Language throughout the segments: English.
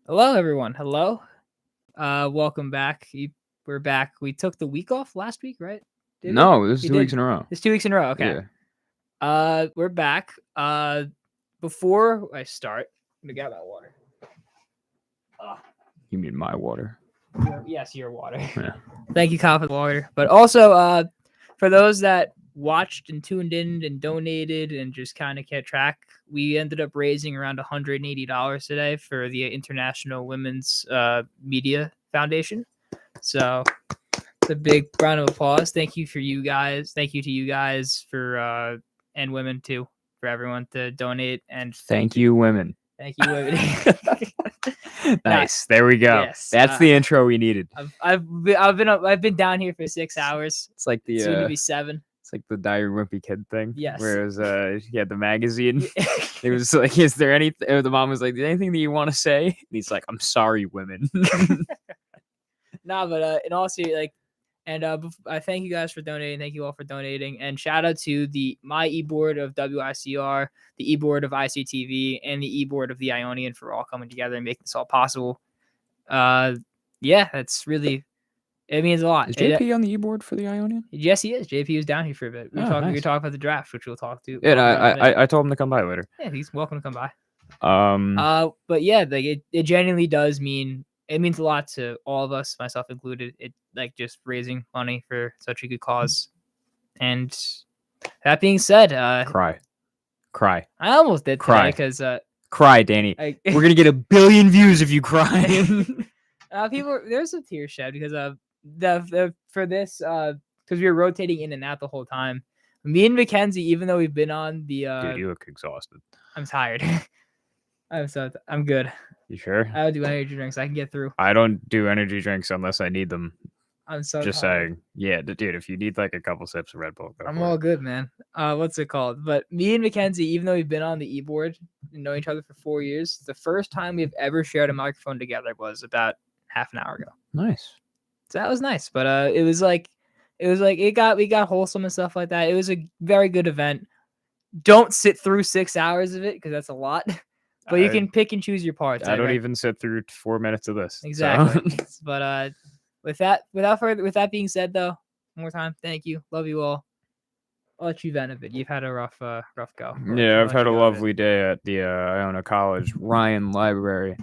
Hello, everyone. Hello. Welcome back. We're back. We took the week off last week, right? Did we? No, this is We 2 weeks did. in a row. It's 2 weeks in a row. Okay. Yeah. We're back. Before I start, I'm gonna get my water. You mean my water? Yes, your water. Yeah. Thank you, Kyle, for the water. But also, for those that watched and tuned in and donated and just kind of kept track, we ended up raising around $180 today for the International Women's Media Foundation. So it's a big round of applause. Thank you for you guys. Thank you to you guys for and women too, for everyone to donate, and Thank you, women. thank you, women. Nice. There we go. Yes, That's the intro we needed. I've been down here for 6 hours. It's like the Soon to be 7. it's like the Diary of a Wimpy Kid thing. Yes. Where it was he had the magazine. It was like, is there anything? The mom was like, is there anything that you want to say? And he's like, I'm sorry, women. Nah, but in all seriousness, I thank you guys for donating. Thank you all for donating, and shout out to my e-board of WICR, the e-board of ICTV, and the e-board of the Ionian for all coming together and making this all possible. Yeah, that's really, it means a lot. Is JP on the e-board for the Ionian? Yes, he is. JP was down here for a bit. We were talking about the draft, which we'll talk to. Yeah, I told him to come by later. Yeah, he's welcome to come by. But yeah, like it genuinely does mean, it means a lot to all of us, myself included. It like just raising money for such a good cause. And that being said, cry. I almost did Cry. because cry, Danny. We're gonna get 1 billion views if you cry. People, there's a tear shed because for this because we were rotating in and out the whole time. Me and Mackenzie, even though we've been on the Dude, you look exhausted. I'm tired. I'm good. You sure? I don't do energy drinks. I can get through. I don't do energy drinks unless I need them. I'm so just tired. saying. Yeah, dude, if you need like a couple sips of Red Bull, I'm all good, man. What's it called? But me and Mackenzie, even though we've been on the e-board and know each other for 4 years, the first time we've ever shared a microphone together was about half an hour ago. Nice. So that was nice. But we got wholesome and stuff like that. It was a very good event. Don't sit through 6 hours of it because that's a lot. But you can pick and choose your parts. I don't even sit through 4 minutes of this. Exactly. So. But with that being said, though, one more time, thank you, love you all. I'll let you vent a bit. You've had a rough go. Yeah, I've had a lovely day at the Iona College Ryan Library.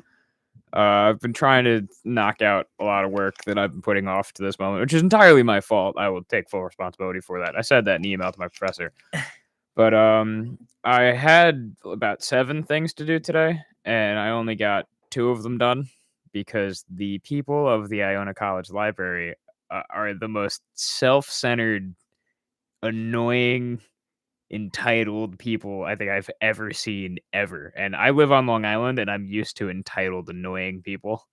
I've been trying to knock out a lot of work that I've been putting off to this moment, which is entirely my fault. I will take full responsibility for that. I said that in email to my professor. But I had about 7 things to do today, and I only got 2 of them done because the people of the Iona College Library are the most self-centered, annoying, entitled people I think I've ever seen ever. And I live on Long Island, and I'm used to entitled, annoying people.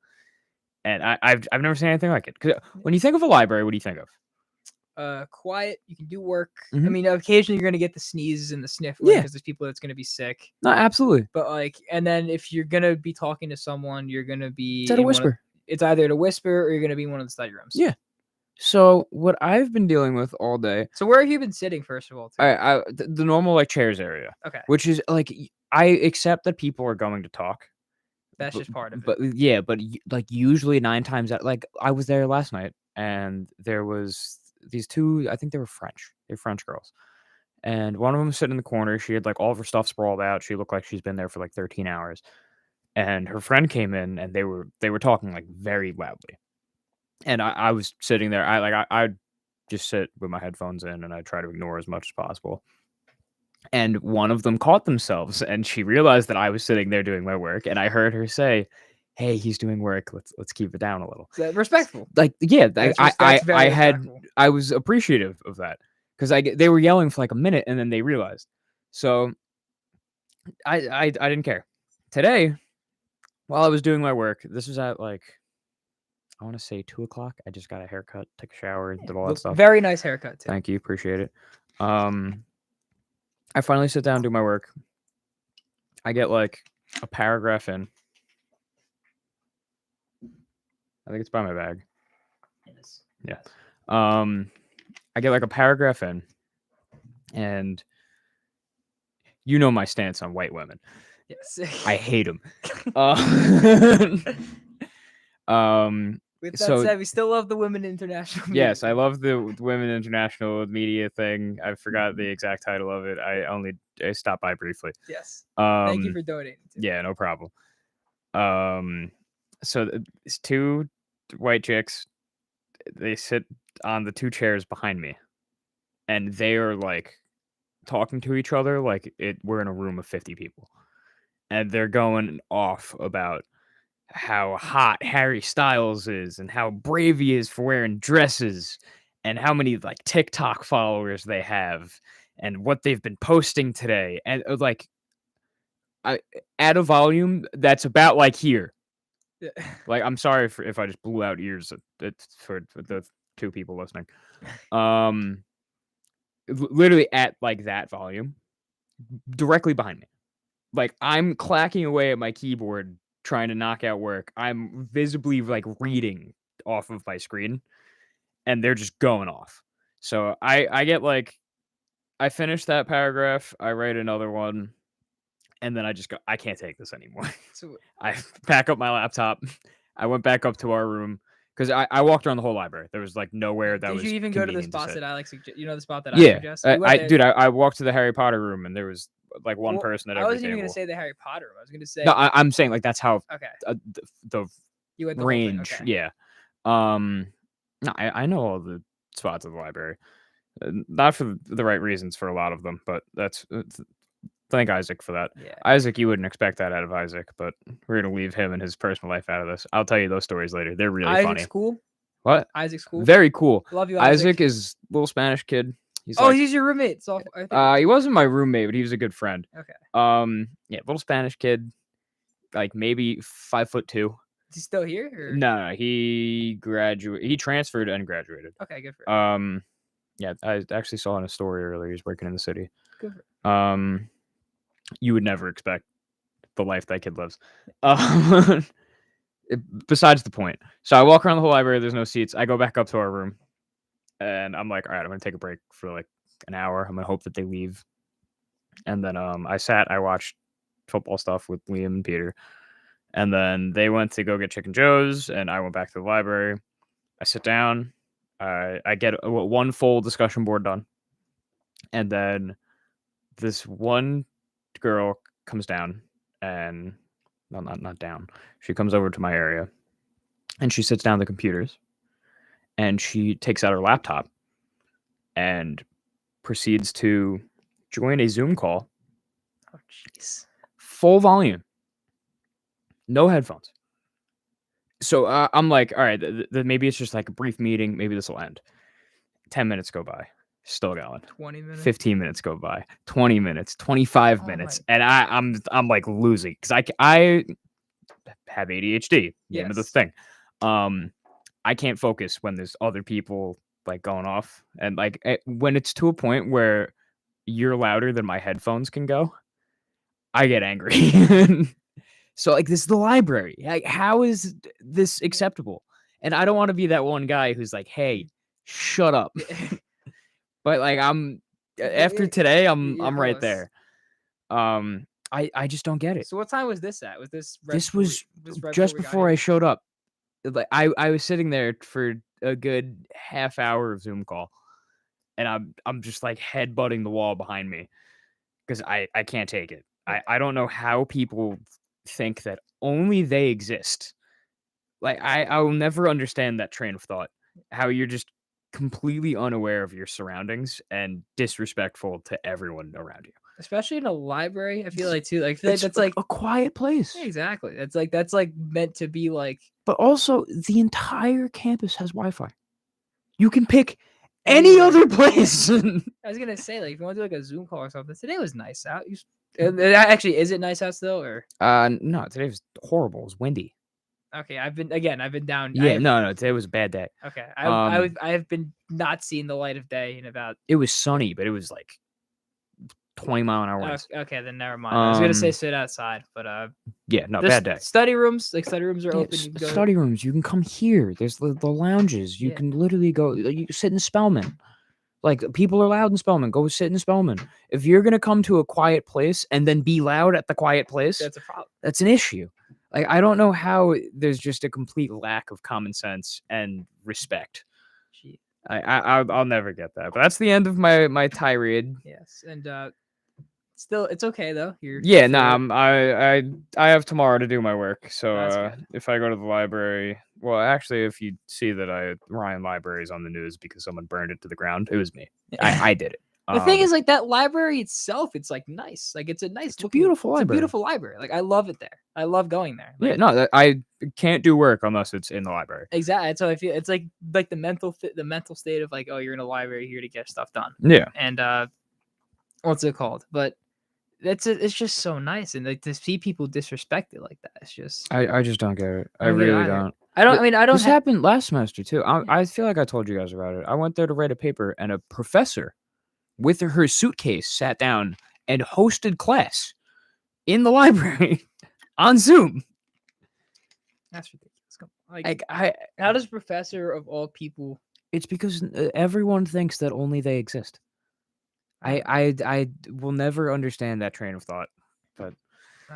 And I've never seen anything like it. 'Cause when you think of a library, what do you think of? Quiet. You can do work. Mhm. I mean, occasionally you're gonna get the sneezes and the sniffling because there's people that's gonna be sick. No, absolutely. But and then if you're gonna be talking to someone, you're gonna be It's at a whisper. It's either at a whisper or you're gonna be in one of the study rooms. Yeah. So what I've been dealing with all day. So where have you been sitting, first of all? The normal like chairs area. Okay. Which is like, I accept that people are going to talk. That's just part of it. But yeah, but like usually 9 times out, like I was there last night, and there was these 2. I think they were French. They're French girls, and one of them was sitting in the corner. She had like all of her stuff sprawled out. She looked like she's been there for like 13 hours. And her friend came in, and they were talking like very loudly. And I was sitting there. I just sit with my headphones in, and I try to ignore as much as possible. And one of them caught themselves, and she realized that I was sitting there doing my work, and I heard her say, "Hey, he's doing work. Let's keep it down a little." Respectful. Like, yeah, respectful. I was appreciative of that because they were yelling for like a minute, and then they realized. So I didn't care. Today, while I was doing my work, this was at like, I want to say 2:00. I just got a haircut, took a shower, did all that stuff. Very nice haircut too. Thank you, appreciate it. I finally sit down and do my work. I get like a paragraph in. I think it's by my bag. Yes. Yeah. I get like a paragraph in, and you know my stance on white women. Yes. I hate them. Uh, With that so said, we still love the Women International. yes, I Media. love the Women International Media thing. I forgot the exact title of it. I stopped by briefly. Yes. Thank you Um, for donating. yeah, no problem. So it's two white chicks. They sit on the two chairs behind me, and they are like talking to each other like we're in a room of 50 people, and they're going off about how hot Harry Styles is and how brave he is for wearing dresses and how many like TikTok followers they have and what they've been posting today, and like I at a volume that's about like here. Yeah. Like, I'm sorry if I just blew out ears for the two people listening. Um, literally at like that volume, directly behind me. Like, I'm clacking away at my keyboard trying to knock out work. I'm visibly like reading off of my screen, and they're just going off. So I get like I finish that paragraph, I write another one, and then I just go, I can't take this anymore. So I pack up my laptop. I went back up to our room because I walked around the whole library. There was like nowhere that did was you even go to the convenient to spot sit. that I suggest? You know the spot that I Yeah, suggest. You went there. dude, I walked to the Harry Potter room and there was like one Well, person at I every wasn't even table. gonna say the Harry Potter room. I was gonna say. No, I'm saying like that's how Okay. The You went the range. Whole thing. Okay. Yeah. No, I know all the spots of the library. Not for the right reasons for a lot of them, but that's thank Isaac for that. Yeah. Isaac, you wouldn't expect that out of Isaac, but we're gonna leave him and his personal life out of this. I'll tell you those stories later. They're really Isaac's funny. cool. What? Isaac's cool. Very cool. Love you, Isaac is a little Spanish kid. He's Oh, like, he's your roommate. So I think. he wasn't my roommate, but he was a good friend. Okay. Yeah, little Spanish kid, like maybe 5'2". Is he still here? Or? No, he graduated. He transferred and graduated. Okay, good for him. Yeah, I actually saw in a story earlier. He's working in the city. Good for him. You would never expect the life that kid lives. Besides the point. So I walk around the whole library. There's no seats. I go back up to our room, and I'm like, all right, I'm gonna take a break for like an hour. I'm gonna hope that they leave. And then I watched football stuff with Liam and Peter. And then they went to go get Chicken Joe's, and I went back to the library. I sit down. I get one full discussion board done. And then this one girl comes down, and no, not down. She comes over to my area, and she sits down at the computers, and she takes out her laptop and proceeds to join a Zoom call. Oh, jeez. Full volume. No headphones. So I'm like, all right, maybe it's just like a brief meeting. Maybe this will end. 10 minutes go by. Still going. 20 minutes. 15 minutes go by. 20 minutes. 25 minutes. And I'm like losing because I have ADHD. Name of the Yes. thing. I can't focus when there's other people like going off, and like when it's to a point where you're louder than my headphones can go, I get angry. So like this is the library. Like how is this acceptable? And I don't want to be that one guy who's like, "Hey, shut up." But like after today, I'm right there. I just don't get it. So what time was this at? Was this? This was just before I showed up. Like I was sitting there for a good half hour of Zoom call, and I'm just like headbutting the wall behind me because I can't take it. I don't know how people think that only they exist. Like I will never understand that train of thought. How you're just completely unaware of your surroundings and disrespectful to everyone around you. Especially in a library, I feel like too. Like I feel like It's that's like a quiet place. yeah, exactly. That's like meant to be like. But also, the entire campus has Wi-Fi. You can pick any other place. I was gonna say, like, if you want to do like a Zoom call or something, today was nice out. Actually, is it nice out still, or? No, today was horrible. It was windy. Okay, I've been down. Yeah, no, today was a bad day. Okay, I have been not seeing the light of day in about. It was sunny, but it was like 20-mile-an-hour winds. Okay, then never mind. I was gonna say sit outside, but yeah, no, bad day. Study rooms are open. You can go study rooms, you can come here. There's the lounges. You can literally go. You can sit in Spellman. Like, people are loud in Spelman. Go sit in Spelman. If you're gonna come to a quiet place and then be loud at the quiet place, That's a problem. that's an issue. Like, I don't know how there's just a complete lack of common sense and respect. Gee. I'll never get that. But that's the end of my tirade. Yes, and still, it's okay though. Yeah, I have tomorrow to do my work. So That's good. if I go to the library, well, actually, if you see that Ryan Library is on the news because someone burned it to the ground, it was me. I did it. The thing is, like, that library itself, it's like nice. Like, it's a nice, It's a beautiful It's a library. beautiful library. Like, I love it there. I love going there. Yeah, Like, no, I can't do work unless it's in the library. exactly. So I feel it's like the mental state of like, oh, you're in a library here to get stuff done. Yeah. And what's it called? But it's just so nice, and like to see people disrespect it like that, it's just I just don't get it. I don't get it really either. don't. I don't. But I mean, I don't. This happened last semester too. I feel like I told you guys about it. I went there to write a paper, and a professor with her suitcase sat down and hosted class in the library on Zoom. That's ridiculous. Like, how does professor of all people? It's because everyone thinks that only they exist. I will never understand that train of thought. But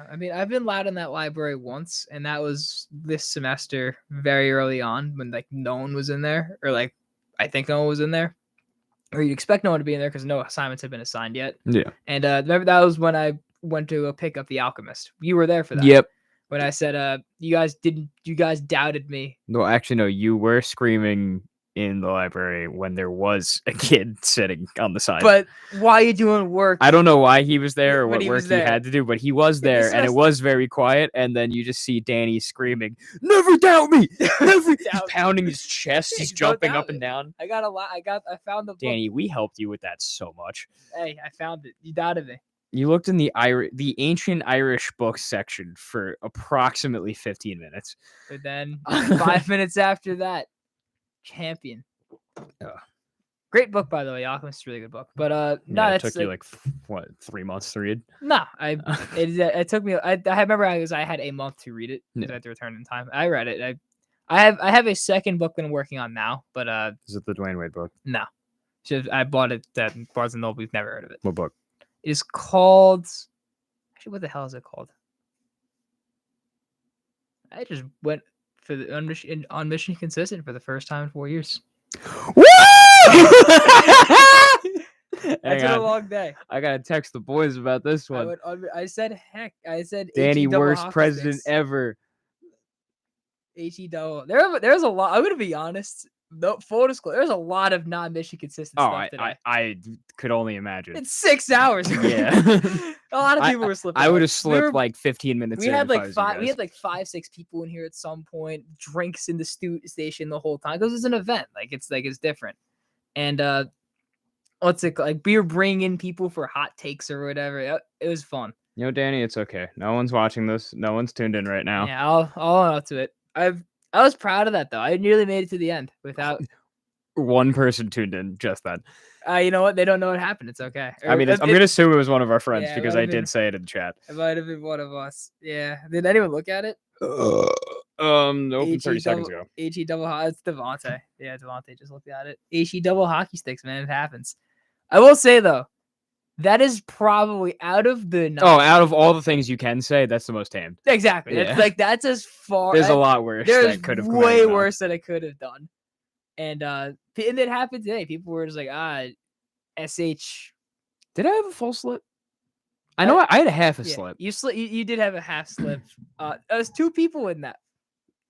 I mean, I've been loud in that library once, and that was this semester, very early on, when like no one was in there, or like I think no one was in there, or you'd expect no one to be in there because no assignments had been assigned yet. yeah. And remember that was when I went to pick up The Alchemist. You were there for that. Yep. When I said, you guys doubted me. No, actually, no. You were screaming in the library when there was a kid sitting on the side. But why are you doing work? I don't know why he was there or But what he work was he there. had to do, but he was there, and it just- was very quiet. And then you just see Danny screaming, "Never doubt me!" Never. He's doubt me. pounding his chest. He's Don't jumping doubt up and me. down. I found the book. Danny, we helped you with that so much. Hey, I found it. You doubted me. You looked in the ancient Irish books section for approximately 15 minutes. But then 5 minutes after that, Champion. Great book, by the way. Alchemist is a really good book. But no, it it's took you like what, 3 months to read? no. It took me. I remember I had a month to read it because I had to return in time. I read it. I have a second book that I'm working on now, but Is it the Dwayne Wade book? no. I bought it at Barnes and Noble. We've never heard of it. What book? It is called. Actually, what the hell is it called? I just went for the on Mission Consistent for the first time in 4 years. Woo! That's been a long day. I gotta text the boys about this one. I said heck. I said Danny, HE double worst hockey president sticks. ever. HE double. There's a lot. I'm gonna be honest. No, full disclosure. There's a lot of non-mission consistent Oh, stuff today. I could only imagine. It's 6 hours. Yeah. A lot of people were slipping. I would up. have slipped like 15 minutes. We in had if I like was you five. We guys. had like 5-6 people in here at some point. Drinks in the station the whole time because it's an event. It's different. And what's it called? Like we were bringing in people for hot takes or whatever. It was fun. You know, Danny, it's okay. No one's watching this. No one's tuned in right now. Yeah, I'll own up to it. I was proud of that though. I nearly made it to the end without. One person tuned in just then. You know what? They don't know what happened. It's okay. I mean, I'm gonna assume it was one of our friends Yeah, it because might I have been- did say it in the chat. It might have been one of us. Yeah. Did anyone look at it? Opened 30 seconds ago. HE double it's Devontae. Yeah, Devontae just looked at it. HE double hockey sticks, man. It happens. I will say though, that is probably out of the Out of all the things you can say, that's the most tamed. exactly. Yeah. That's as far. There's a lot worse. There's that could have way worse that I could have done. And it happened today. People were just like, SH. Did I have a full slip? I know I had a half a Yeah, slip. You did have a half slip. There's 2 people in that.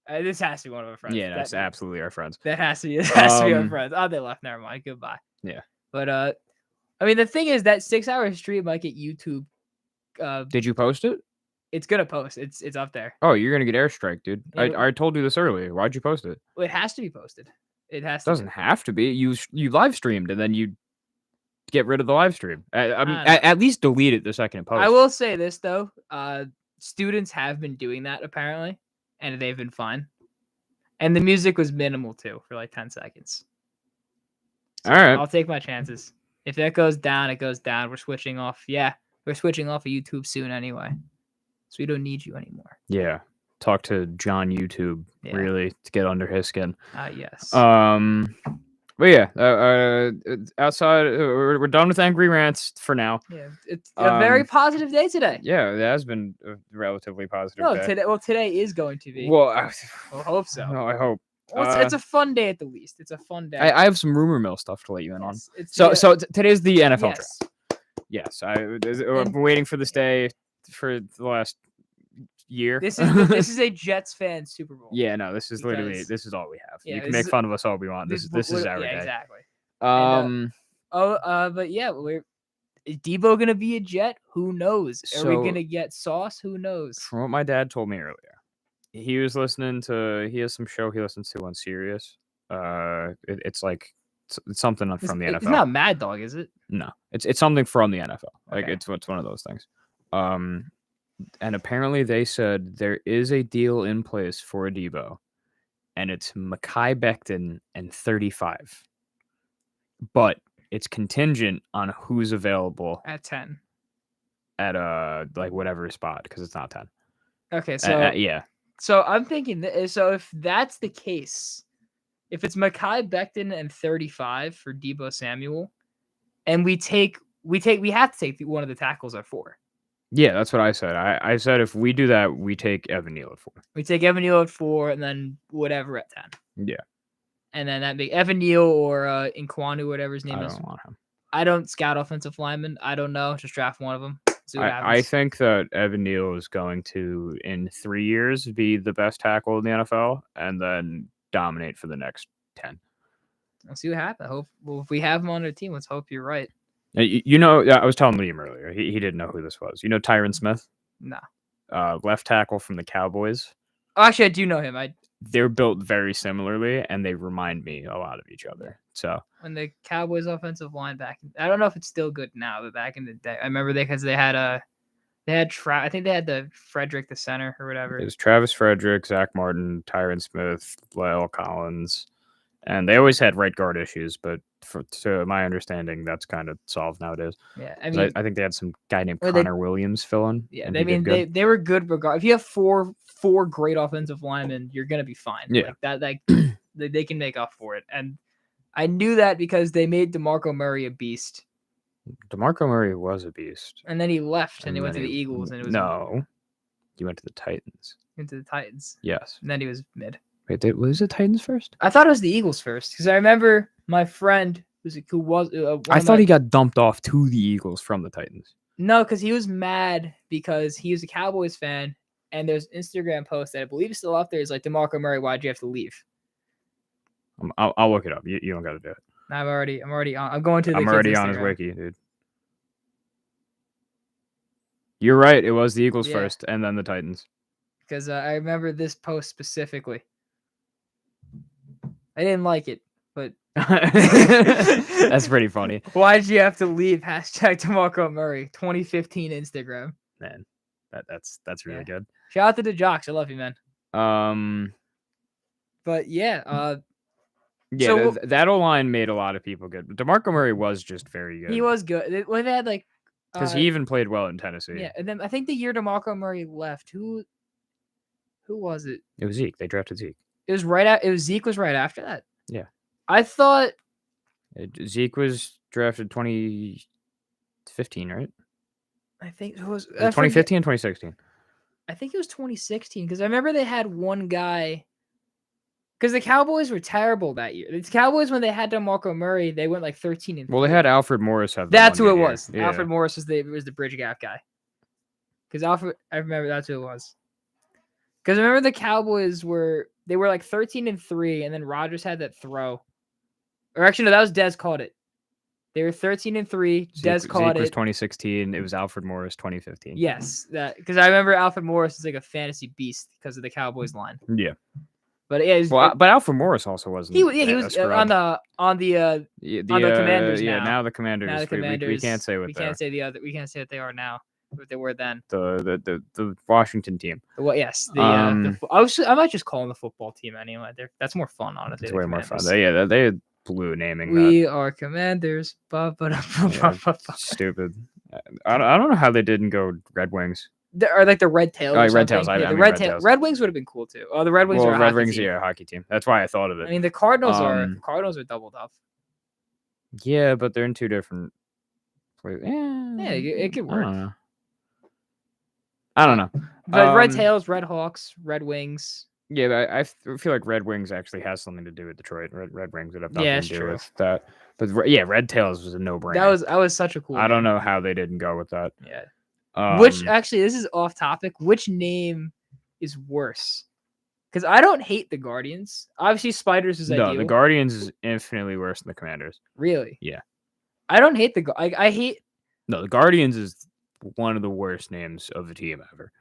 This has to be one of our friends. Yeah, that's absolutely our friends. That has to be. It has to be our Um, friends. Oh, they left. Never mind. Goodbye. Yeah. But I mean, the thing is that 6-hour stream might get YouTube. Did you post it? It's gonna post. It's up there. Oh, you're gonna get airstrike, dude. Yeah, but- I told you this earlier. Why'd you post it? Well, it has to be posted. It has. It doesn't have to be. You live streamed and then you get rid of the live stream. I mean, don't know. at least delete it the second it posts. I will say this though. Students have been doing that apparently, and they've been fine. And the music was minimal too, for like 10 seconds. All right. I'll take my chances. If that goes down, it goes down. We're switching off. Yeah, we're switching off of YouTube soon anyway, so we don't need you anymore. Yeah. Talk to John YouTube Yeah. really to get under his skin. Yes. But yeah, outside, we're done with angry rants for now. Yeah, it's a very Um, positive day today. Yeah, it has been a relatively positive No, day. today is going to be. Well, I hope so. no, I hope. Well, it's a fun day at the least. It's a fun day. I have some rumor mill stuff to let you in on. Yes, it's So today's the NFL yes. draft. Yes, I've been waiting for this day for the last year. This is a Jets fan Super Bowl. Yeah, no, this is literally Because- this is all we have. Yeah, You can this make is- fun of us all we want. This is our yeah, day. exactly. Um, But yeah, is Debo gonna be a Jet? Who knows? Are we So- gonna get Sauce? Who knows? from what my dad told me earlier, he was listening to he has some show he listens to on Sirius. It's like it's something from the NFL. It's not Mad Dog, is it? No, it's something from the NFL. Like Okay. it's one of those things. And apparently they said there is a deal in place for a Debo, and it's Mekhi Becton and 35, but it's contingent on who's available At 10. at like whatever spot because it's not 10. Okay, so Yeah, so I'm thinking so if that's the case, if it's Mekhi Becton and 35 for Debo Samuel, and we have to take one of the tackles at 4. yeah, that's what I said. I said if we do that, we take Evan Neal at 4. We take Evan Neal at 4 and then whatever at 10. Yeah, And then that make Evan Neal or Nkwonu, whatever his name I is. don't want him. I don't scout offensive linemen. I don't know. Just draft one of them. See what I happens. think that Evan Neal is going to, in 3 years, be the best tackle in the NFL and then dominate for the next 10. We'll see what happens. If we have him on our team, let's hope you're right. You know, I was telling Liam earlier. He didn't know who this was. You know Tyron Smith? No. Left tackle from the Cowboys. Oh, actually, I do know him. They're built very similarly, and they remind me a lot of each other. So When the Cowboys offensive line I don't know if it's still good now, but back in the day, I remember because they had I think they had the Frederick, the center or whatever. it was Travis Frederick, Zach Martin, Tyron Smith, Lyle Collins, and they always had right guard issues, but to my understanding, that's kind of solved nowadays. Yeah, I 'Cause mean, I think they had some guy named Well, they- Connor Williams fill in. yeah, and I he did mean good. they were good regard. If you have four great offensive linemen, you're gonna be fine. Yeah. Like that, like they can make up for it. And I knew that because they made DeMarco Murray a beast, DeMarco Murray was a beast. and then he left and he went to then the Eagles, and it was no, he went to the Titans. into the Titans, Yes. and then he was mid. Wait, was it Titans first? I thought it was the Eagles first because I remember my friend who was. I thought he got dumped off to the Eagles from the Titans. No, because he was mad because he was a Cowboys fan, and there's an Instagram post that I believe is still up there. It's like, DeMarco Murray, why'd you have to leave? I'll look it up. You don't got to do it. I'm already on. I'm going to the I'm kid's already on his Instagram. wiki, dude. You're right. It was the Eagles Yeah. first, and then the Titans. Because I remember this post specifically. I didn't like it, but That's pretty funny, why'd you have to leave? Hashtag DeMarco Murray 2015 Instagram. man. That's really Yeah. good. Shout out to the Jocks. I love you, man. But Yeah, So- that O-line made a lot of people good. But DeMarco Murray was just very good. he was good. Well, they had like because he even played well in Tennessee. yeah, and then I think the year DeMarco Murray left, who was it? It was Zeke. They drafted Zeke. It was right at. It was Zeke was right after that. Yeah. I thought Zeke was drafted 2015, right? I think it was 2015 and 2016. I think it was 2016 because I remember they had one guy. Because the Cowboys were terrible that year. The Cowboys, when they had DeMarco Murray, they went like 13 and. Well, they had Alfred Morris have. That's who it one good year. was. Yeah. Alfred Morris was the bridge gap guy. Because I remember that's who it was. Because I remember the Cowboys were like 13 and 3, and then Rodgers had that throw. Or actually, no, that was Dez caught it. They were 13 and 3. Dez caught Zeke was it. 2016. It was Alfred Morris 2015. Yes, that because I remember Alfred Morris is like a fantasy beast because of the Cowboys line. Yeah. But yeah, Well, but Alfred Morris also wasn't. he was a scrub. on the Yeah, on the Commanders Yeah, now. now the Commanders. now the We Commanders. can't say what we they're. can't say the other. We can't say what they are now. What they were then. The Washington team. Well, yes. Um, I might just call them the football team anyway. That's more fun, honestly. It's the way more fun. Commanders. They blew naming that. We are Commanders. Yeah, stupid. I don't know how they didn't go Red Wings. Or like the Red Tails. Oh, Or Red Tails. something. Yeah, I the mean Red Red Tail. Tails. Red Wings would have been cool too. Oh, the Red Wings are a Red hockey Wings, team. yeah, hockey team. That's why I thought of it. I mean, the Cardinals are doubled up. Yeah, but they're in two different places. Yeah, it could work. I don't know. But Red Tails, Red Hawks, Red Wings. Yeah, but I feel like Red Wings actually has something to do with Detroit. Red Wings would have nothing to do with that. But yeah, Red Tails was a no-brainer. That was such a cool I don't name. know how they didn't go with that. Yeah. Which actually, this is off topic. Which name is worse? Because I don't hate the Guardians. Obviously, Spiders is ideal. No, the Guardians is infinitely worse than the Commanders. Really? Yeah. I don't hate I hate. No, the Guardians is one of the worst names of the team ever.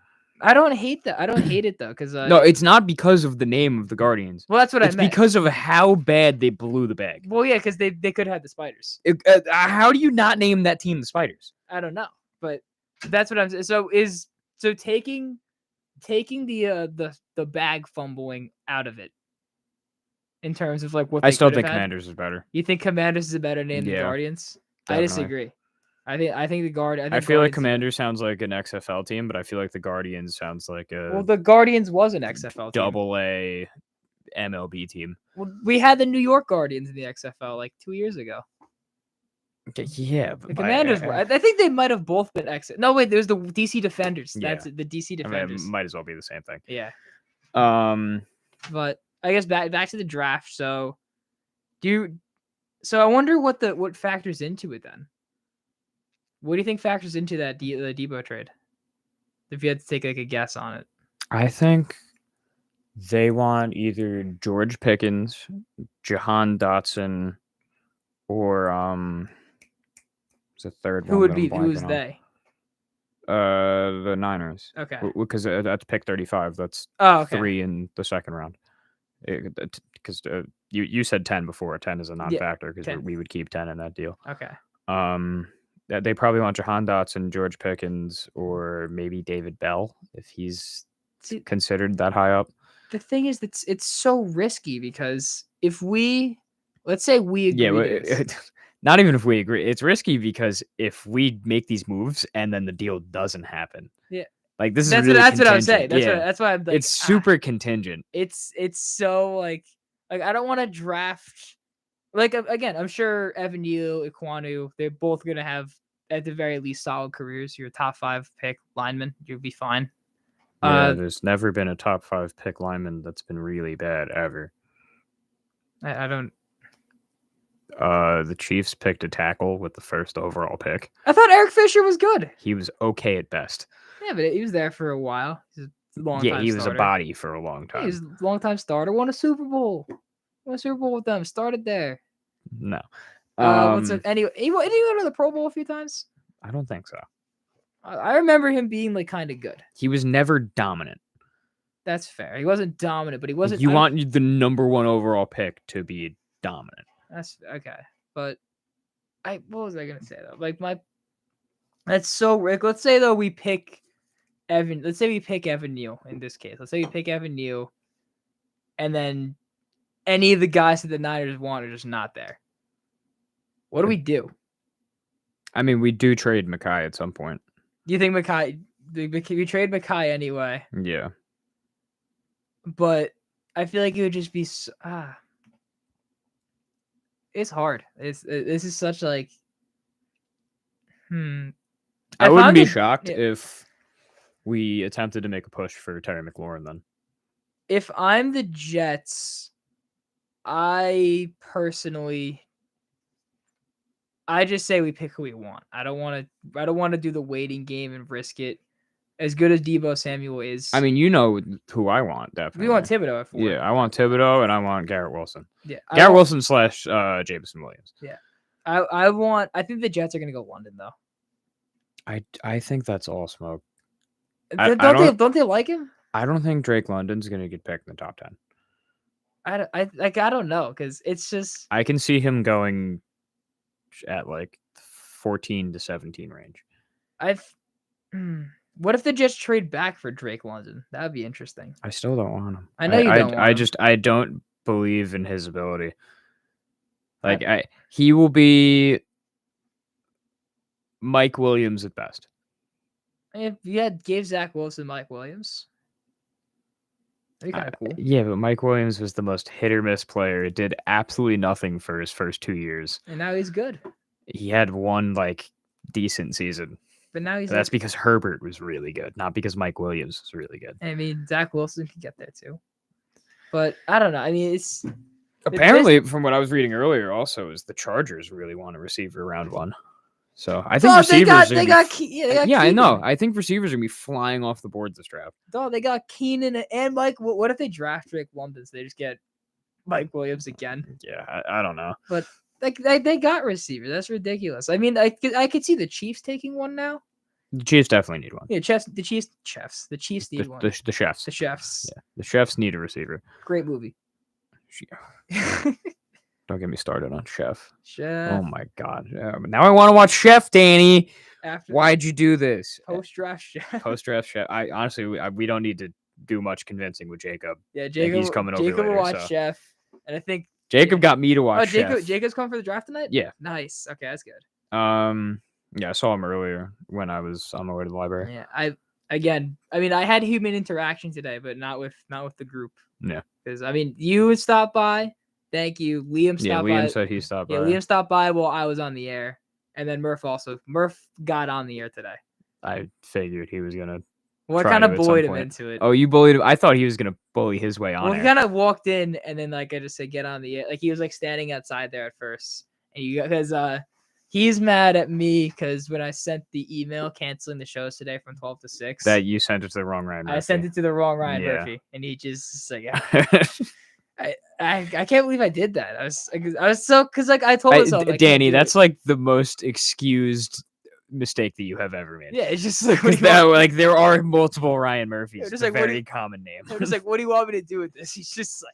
I don't hate that. I don't hate it though, because no, it's not because of the name of the Guardians. Well, that's what I meant. It's because of how bad they blew the bag. Well, yeah, because they could have the Spiders. How do you not name that team the Spiders? I don't know, but that's what I'm saying. So taking the bag fumbling out of it, in terms of like what I they still could have think had. Commanders is better. You think Commanders is a better name than Yeah, Guardians? definitely. I disagree. I think the Guard. I feel like Commanders sounds like an XFL team, but I feel like the Guardians sounds like a Well, the Guardians was an XFL team. AA MLB team. Well, we had the New York Guardians in the XFL like 2 years ago. Yeah, but The Commanders were. I think they might have both been No, wait. There's the DC Defenders. Yeah. That's the DC I mean, Defenders. it might as well be the same thing. Yeah. But I guess back to the draft. So, I wonder what factors into it then. What do you think factors into that the Debo trade? If you had to take like a guess on it, I think they want either George Pickens, Jahan Dotson, or what's the third one? Who's they? The Niners. Okay. Because that's pick 35. That's 3 in the second round. Because you said 10 before. 10 is a non-factor because we would keep 10 in that deal. Okay. They probably want Jahan Dotson, George Pickens, or maybe David Bell if he's considered that high up. The thing is that it's so risky because let's say we agree. Not even if we agree, it's risky because if we make these moves and then the deal doesn't happen, like this is really that's what I'm saying. That's why I'm like, it's super contingent. It's so like I don't want to draft. Like again, I'm sure Evan Neal, Ikwanu, they're both gonna have at the very least solid careers. You're a top 5 pick lineman, you'll be fine. Yeah, there's never been a top 5 pick lineman that's been really bad ever. I don't. The Chiefs picked a tackle with the first overall pick. I thought Eric Fisher was good. He was okay at best. Yeah, but he was there for a while. He's a long time he was starter. a body for a long time. Yeah, he was a long time starter. Won a Super Bowl. With them. Started there. No. Anyway, he went to the Pro Bowl a few times. I don't think so. I remember him being like kind of good. He was never dominant. That's fair. He wasn't dominant, but he wasn't. You want the number 1 overall pick to be dominant. That's okay. But what was I gonna say though? Like that's so Rick. Let's say though we pick Evan. Let's say we pick Evan Neal in this case. Let's say we pick Evan Neal, and then any of the guys that the Niners want are just not there. What do we do? I mean, we do trade Mekhi at some point. Do you think Mekhi? We trade Mekhi anyway. Yeah. But I feel like it would just be it's hard. This is such like I wouldn't be shocked if we attempted to make a push for Terry McLaurin then. If I'm the Jets, I just say we pick who we want. I don't want to do the waiting game and risk it. As good as Deebo Samuel is. I mean, you know who I want, definitely. We want Thibodeau at 4. Yeah, I want Thibodeau and I want Garrett Wilson. Yeah. Garrett Wilson / Jameson Williams. Yeah. I think the Jets are gonna go London though. I think that's all smoke. Don't they like him? I don't think Drake London's gonna get picked in the top 10. I don't know, because it's just I can see him going at like 14 to 17 range. What if they just trade back for Drake London? That would be interesting. I still don't want him. I know you don't want him. I don't believe in his ability. Like he will be Mike Williams at best. If you gave Zach Wilson Mike Williams, that'd be kind of cool. Yeah, but Mike Williams was the most hit or miss player. It did absolutely nothing for his first 2 years. And now he's good. He had one like decent season. But now he's That's because Herbert was really good, not because Mike Williams was really good. I mean, Zach Wilson could get there too. But I don't know. I mean, it's apparently from what I was reading earlier. Also, is the Chargers really want a receiver round 1? So I think receivers. They got I know. I think receivers are gonna be flying off the board this draft. They got Keenan and Mike. What if they draft Drake London? So they just get Mike Williams again? Yeah, I don't know. But like they got receivers. That's ridiculous. I mean, I could see the Chiefs taking one now. The Chiefs definitely need one. Yeah, the Chiefs need one. The chefs. The chefs. Yeah, the chefs need a receiver. Great movie. Don't get me started on Chef. Chef. Oh my God. Now I want to watch Chef, Danny. Why'd you do this? Post-draft Chef. Post-draft Chef. I honestly, we don't need to do much convincing with Jacob. Yeah, Jacob. He's coming over Jacob later, will watch Chef, and I think Jacob got me to watch Chef. Jacob's coming for the draft tonight? Yeah. Nice. Okay, that's good. Yeah, I saw him earlier when I was on my way to the library. Yeah, I had human interaction today, but not with the group. Yeah. Because I mean, you stopped by. Thank you. Liam stopped by. Yeah, Liam said he stopped by. Yeah, Liam stopped by while I was on the air. And then Murph got on the air today. I figured he was gonna. Well, I kind of bullied him into it. Oh, you bullied him? I thought he was gonna bully his way on. Well, he kind of walked in, and then I just said, "Get on the air." Like he was standing outside there at first, and because he's mad at me because when I sent the email canceling the shows today from 12 to 6, that you sent it to the wrong Ryan Murphy. I sent it to the wrong Ryan Murphy, and he just like, I can't believe I did that. I was so because I told myself, Danny, that's like the most excused mistake that you have ever made. Yeah, it's just there are multiple Ryan Murphys. It's a very common name. I'm just like, what do you want me to do with this? He's just like,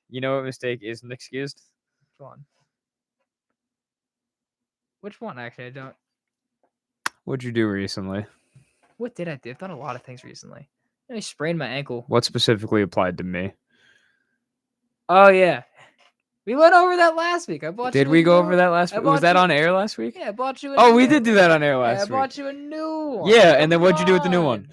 you know what mistake isn't excused? Which one? Actually, I don't. What'd you do recently? What did I do? I've done a lot of things recently. I sprained my ankle. What specifically applied to me? Oh yeah, we went over that last week. Did we go over that last week? Was that on air last week? Yeah, I bought you. We did do that on air last week. I bought you a new one. Yeah, and then what'd you do with the new one?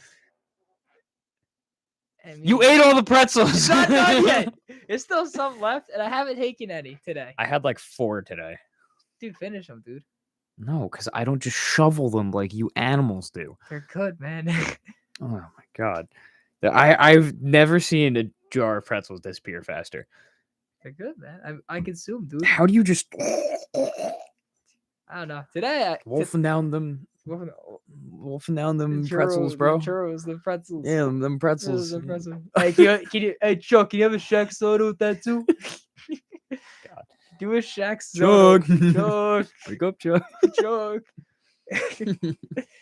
You ate all the pretzels. It's not done yet. There's still some left, and I haven't taken any today. I had like 4 today. Dude, finish them, dude. No, because I don't just shovel them like you animals do. They're good, man. Oh my God. I've never seen a jar of pretzels disappear faster. They're good, man. I consume, dude. How do you just... I don't know. Today, wolfing down them pretzels, bro. The pretzels. Yeah, them pretzels. Hey, Chuck, can you have a Shaq soda with that too? God. Do a Shaq soda. Chuck. Wake up, Chuck. Chuck.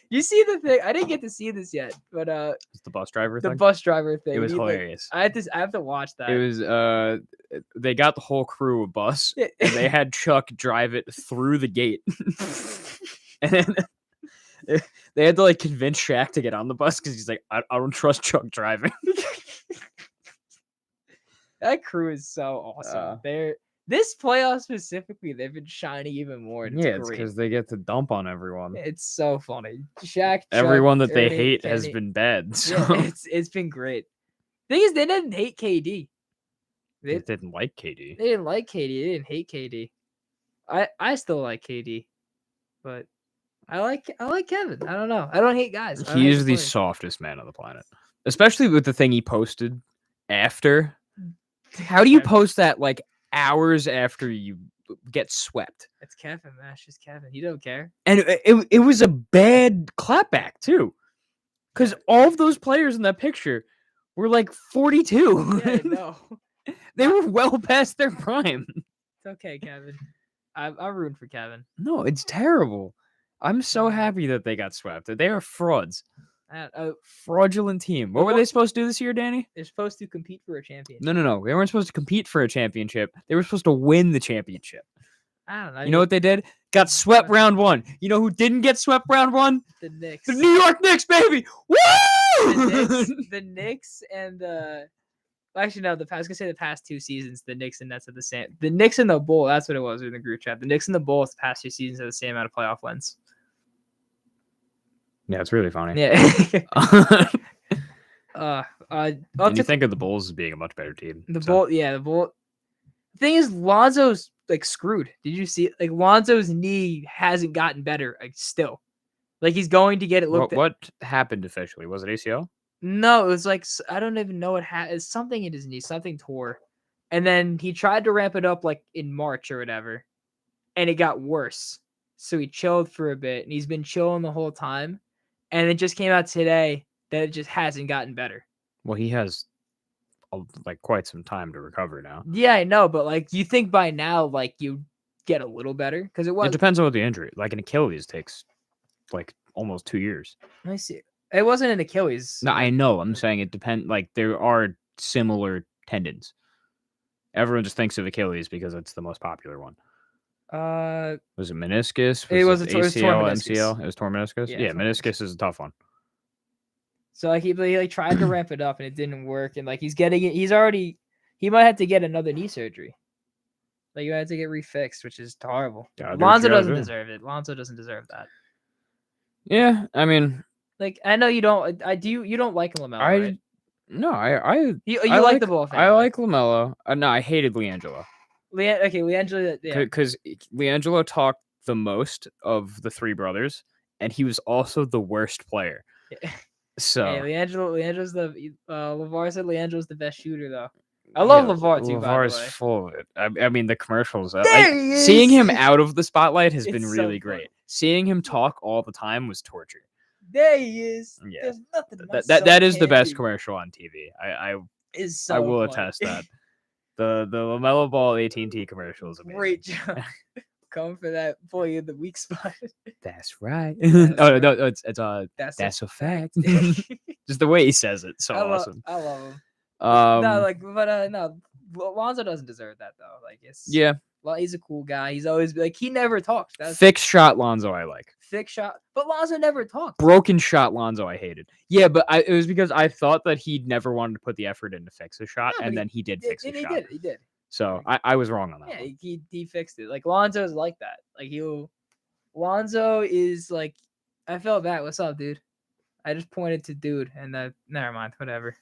You see the thing? I didn't get to see this yet, but it's the bus driver thing. The bus driver thing. It was hilarious. I have to watch that. It was they got the whole crew a bus and they had Chuck drive it through the gate. And then they had to like convince Shaq to get on the bus because he's like, I don't trust Chuck driving. That crew is so awesome. This playoff specifically, they've been shining even more. And it's because they get to dump on everyone. It's so funny. Shaq, everyone that they hate has been bad. So. Yeah, it's been great. Thing is, they didn't hate KD. They didn't like KD. They didn't like KD. They didn't hate KD. I still like KD, but I like Kevin. I don't know. I don't hate guys. He is the softest man on the planet, especially with the thing he posted after. How do you post that like hours after you get swept? It's Kevin, man. It's just Kevin. He don't care. And it was a bad clapback too, because all of those players in that picture were like 42. Yeah, no. They were well past their prime. It's okay, Kevin. I'm rooting for Kevin. No, it's terrible. I'm so happy that they got swept. They are frauds. Fraudulent team. What were they supposed to do this year, Danny? They're supposed to compete for a championship. No. They weren't supposed to compete for a championship. They were supposed to win the championship. I don't know. You know what they did? Got swept round 1. You know who didn't get swept round 1? The Knicks. The New York Knicks, baby! Woo! The Knicks and the... Actually, no. I was gonna say the past 2 seasons, the Knicks and Nets are the same. The Knicks and the Bulls. That's what it was in the group chat. The Knicks and the Bulls the past 2 seasons have the same amount of playoff wins. Yeah, it's really funny. Yeah. And you think of the Bulls as being a much better team. the so. Bull. Yeah, the Bull. The thing is, Lonzo's like screwed. Did you see? Like Lonzo's knee hasn't gotten better. Like still, like he's going to get it looked at. What happened officially? Was it ACL? No, it was like I don't even know what it's something in his knee, something tore, and then he tried to ramp it up like in March or whatever, and it got worse. So he chilled for a bit, and he's been chilling the whole time, and it just came out today that it just hasn't gotten better. Well, he has like quite some time to recover now. Yeah, I know, but like you think by now, like you get a little better because it was. It depends on what the injury. Like an Achilles takes like almost 2 years. Let me see. It wasn't an Achilles. No, I know. I'm saying it depends. Like there are similar tendons. Everyone just thinks of Achilles because it's the most popular one. Was it meniscus? It was ACL, torn MCL. It was torn meniscus. Yeah, meniscus is a tough one. So like he like tried to ramp it up and it didn't work, and like he's getting it. He might have to get another knee surgery. Like you have to get refixed, which is horrible. Lonzo doesn't deserve it. Lonzo doesn't deserve that. Yeah, I mean, like I know you don't. I do. You don't like LaMelo, right? No, you I like the Ball family. I like LaMelo. No, I hated LiAngelo. Okay, LiAngelo. Yeah, because LiAngelo talked the most of the three brothers, and he was also the worst player. Yeah. So hey, LiAngelo's the LeVar said LiAngelo's the best shooter though. I love LeVar too. LeVar's by the way. full of it. I mean, the commercials. Seeing him out of the spotlight has been It's really so great. Seeing him talk all the time was torture. There he is. Yeah, there's nothing. That is the best commercial on TV. I will funny. attest that. The LaMelo Ball AT&T commercial is amazing. Great job. Come for that boy in the weak spot. That's right. No, it's that's a fact. Just Just the way he says it, so awesome. I love him. No, Lonzo doesn't deserve that though. Like yeah. Well, he's a cool guy. He's always like he never talks. Fixed shot Lonzo, I like. Fixed shot, but Lonzo never talks. Broken shot Lonzo, I hated. Yeah, but it was because I thought that he never wanted to put the effort in to fix a shot, and then he did fix a shot. He did. So I was wrong on that. Yeah, he fixed it. Like Lonzo's like that. Like Lonzo is like, I felt bad. What's up, dude? I just pointed to dude, and never mind. Whatever.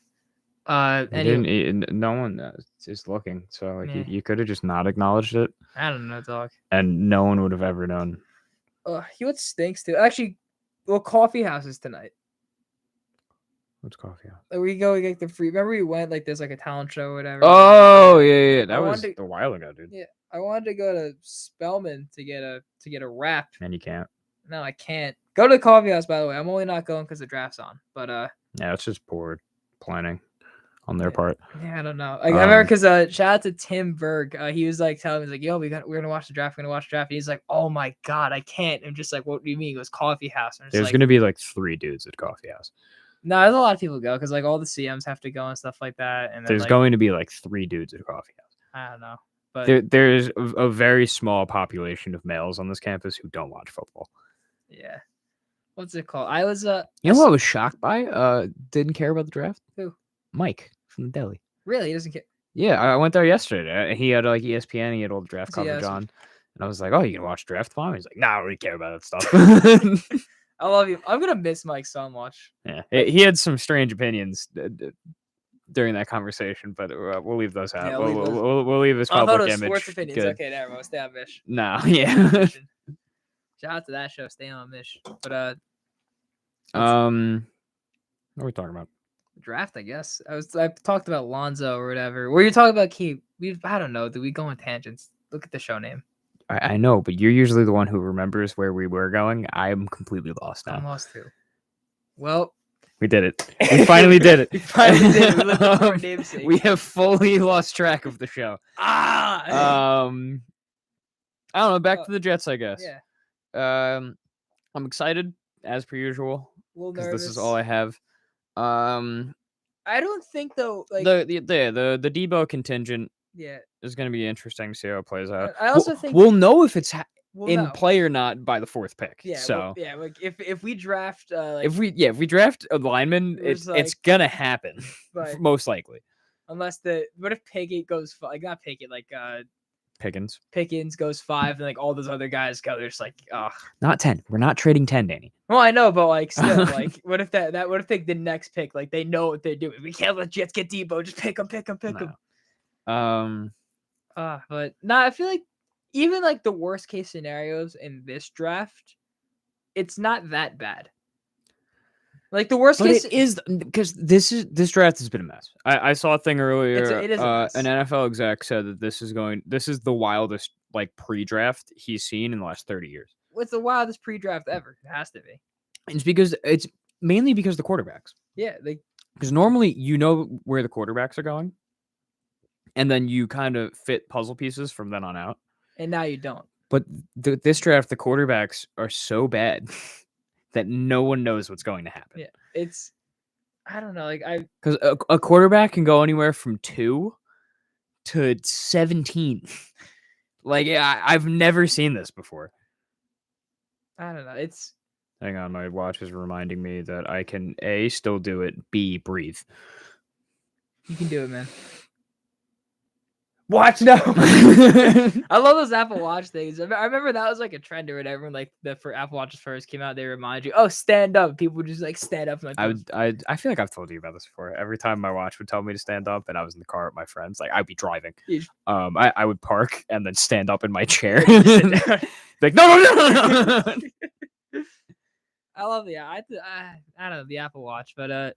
No one is looking, so like you could have just not acknowledged it. I don't know, dog. And no one would have ever known. What stinks too? Actually, coffee houses tonight. What's coffee house? We get the free. Remember we went like there's like a talent show or whatever. Oh yeah. That was a while ago, dude. Yeah, I wanted to go to Spellman to get a wrap. And you can't. No, I can't. Go to the coffee house, by the way. I'm only not going because the draft's on. But yeah, it's just poor planning on their part. Yeah, I don't know. Like, I remember because shout out to Tim Berg. He was like telling me, he's like, yo, we're gonna watch the draft. We're gonna watch the draft. And he's like, oh my god, I can't. I'm just like, what do you mean? He goes coffee house. There's gonna be like 3 dudes at coffee house. No, there's a lot of people go because like all the CMs have to go and stuff like that. And then, there's going to be like 3 dudes at coffee house. I don't know, but there's a very small population of males on this campus who don't watch football. Yeah. What's it called? I was you know what I was shocked by? Didn't care about the draft. Who? Mike from the deli. Really? He doesn't care. Yeah, I went there yesterday. He had like ESPN. He had all the draft coverage on, and I was like, "Oh, you can watch draft tomorrow?" He's like, "Nah, I don't really care about that stuff." I love you. I'm gonna miss Mike so much. Yeah, he had some strange opinions during that conversation, but we'll leave those out. Yeah, we'll leave his public image. Sports opinions. Good. Okay, there we go. Stay on Mish. No, yeah. Shout out to that show. Stay on Mish. But what are we talking about? Draft, I guess. I talked about Lonzo or whatever. Were you talking about Keith? I don't know. Do we go on tangents? Look at the show name. I know, but you're usually the one who remembers where we were going. I'm completely lost now. I'm lost too. Well, we did it. We finally did it. We finally did it. We lived up to our namesake. We have fully lost track of the show. I don't know. Back to the Jets, I guess. Yeah. I'm excited as per usual because this is all I have. I don't think though. Like the Debo contingent. Yeah. Is going to be interesting to see how it plays out. I also think we'll know if it's play or not by the 4th pick. Yeah. So like if we draft if we draft a lineman, it's gonna happen. But most likely. Unless what if Pickett goes like not Pickett, like Pickens. Pickens goes 5, and like all those other guys go. They're just like, oh. Not 10. We're not trading 10, Danny. Well, I know, but like still, like what if that what if they the next pick, like they know what they're doing? We can't let Jets get Debo. Just pick him. No. But nah, I feel like even like the worst case scenarios in this draft, it's not that bad. Like the worst But case it is because this draft has been a mess. I saw a thing earlier. It is a mess. An NFL exec said that this is the wildest like pre-draft he's seen in the last 30 years. What's the wildest pre-draft ever? It has to be. It's mainly because the quarterbacks. Yeah, because normally you know where the quarterbacks are going, and then you kind of fit puzzle pieces from then on out. And now you don't. But this draft, the quarterbacks are so bad that no one knows what's going to happen. Yeah, I don't know. Because a quarterback can go anywhere from 2 to 17. Like, I've never seen this before. I don't know. Hang on, my watch is reminding me that I can A, still do it, B, breathe. You can do it, man. Watch no. I love those Apple Watch things. I remember that was like a trend or whatever. Like for Apple Watches first came out, they remind you, oh, stand up. People would just like stand up. And, like, I feel like I've told you about this before. Every time my watch would tell me to stand up, and I was in the car with my friends, like I'd be driving. I would park and then stand up in my chair. Like no. I love I don't know the Apple Watch, but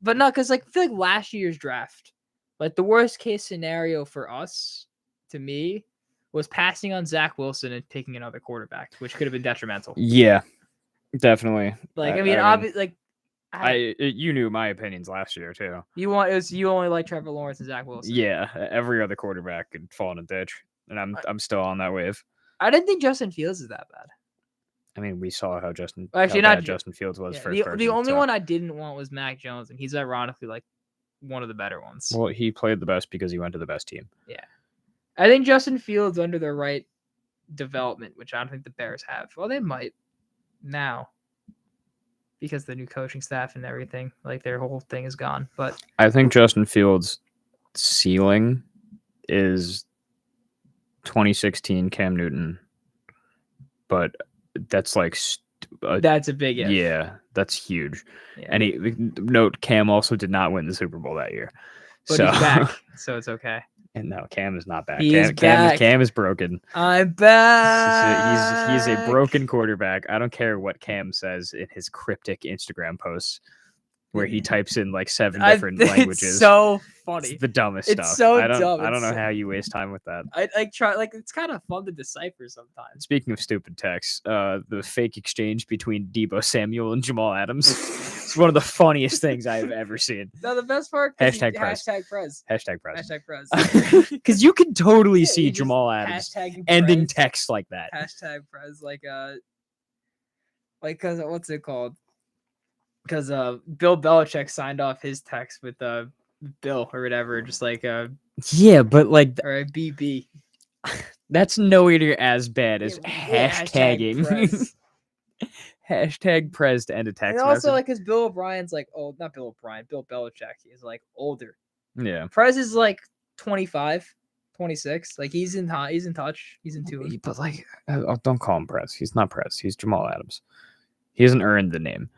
no, because like I feel like last year's draft. Like the worst case scenario for us, to me, was passing on Zach Wilson and picking another quarterback, which could have been detrimental. Yeah, definitely. Like obviously, like you knew my opinions last year too. You only like Trevor Lawrence and Zach Wilson. Yeah, every other quarterback could fall in a ditch, and I'm still on that wave. I didn't think Justin Fields is that bad. I mean, we saw how Justin Fields was first. The only one I didn't want was Mac Jones, and he's ironically like one of the better ones. Well, he played the best because he went to the best team. Yeah. I think Justin Fields under the right development, which I don't think the Bears have. Well, they might now because the new coaching staff and everything, like their whole thing is gone. But I think Justin Fields' ceiling is 2016 Cam Newton, but that's like that's a big if. Yeah, that's huge. Yeah. And note Cam also did not win the Super Bowl that year, but he's back, so it's okay. And no, Cam is not back. Cam is broken. I'm back. He's a broken quarterback. I don't care what Cam says in his cryptic Instagram posts, where he types in like 7 different languages. It's so funny. It's the dumbest stuff. It's so dumb. I don't know how you waste time with that. I it's kind of fun to decipher sometimes. Speaking of stupid texts, the fake exchange between Deebo Samuel and Jamal Adams is one of the funniest things I've ever seen. No, the best part hashtag press. Because you can totally see Jamal Adams ending text like that. Hashtag press because what's it called? Because Bill Belichick signed off his text with Bill or whatever, just like yeah, but like or a BB. That's nowhere as bad as hashtagging. Hashtag press to end a text. And also, like, because Bill O'Brien's like, oh, not Bill O'Brien, Bill Belichick is like older. Yeah, Prez is like 25, 26. Like he's in touch. He's in tune. But like, don't call him Prez. He's not Prez. He's Jamal Adams. He hasn't earned the name.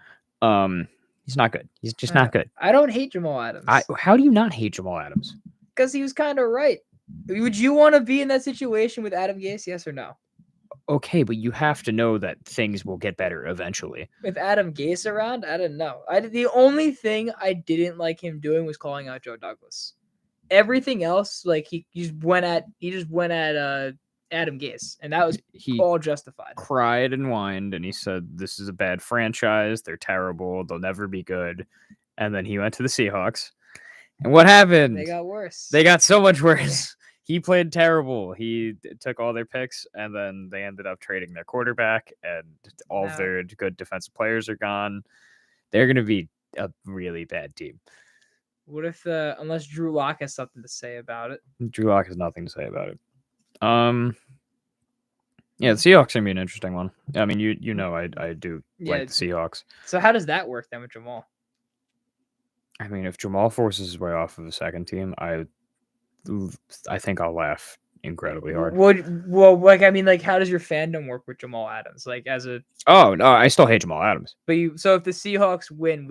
He's not good. He's just not good. I don't hate Jamal Adams. How do you not hate Jamal Adams? Because he was kind of right. Would you want to be in that situation with Adam Gase? Yes or no? Okay, but you have to know that things will get better eventually. With Adam Gase around, I don't know. The only thing I didn't like him doing was calling out Joe Douglas. Everything else, like he just went at Adam Gase, and that was all justified. Cried and whined, and he said, "This is a bad franchise. They're terrible. They'll never be good." And then he went to the Seahawks, and what happened? They got worse. They got so much worse. He played terrible. He took all their picks, and then they ended up trading their quarterback, and all of their good defensive players are gone. They're going to be a really bad team. What if, unless Drew Lock has something to say about it? Drew Lock has nothing to say about it. Yeah, the Seahawks are going to be an interesting one. I mean, you know I do like the Seahawks. So how does that work then with Jamal? I mean, if Jamal forces his way off of the second team, I think I'll laugh incredibly hard. Like I mean, like how does your fandom work with Jamal Adams? Like as a Oh no, I still hate Jamal Adams. but so if the Seahawks win,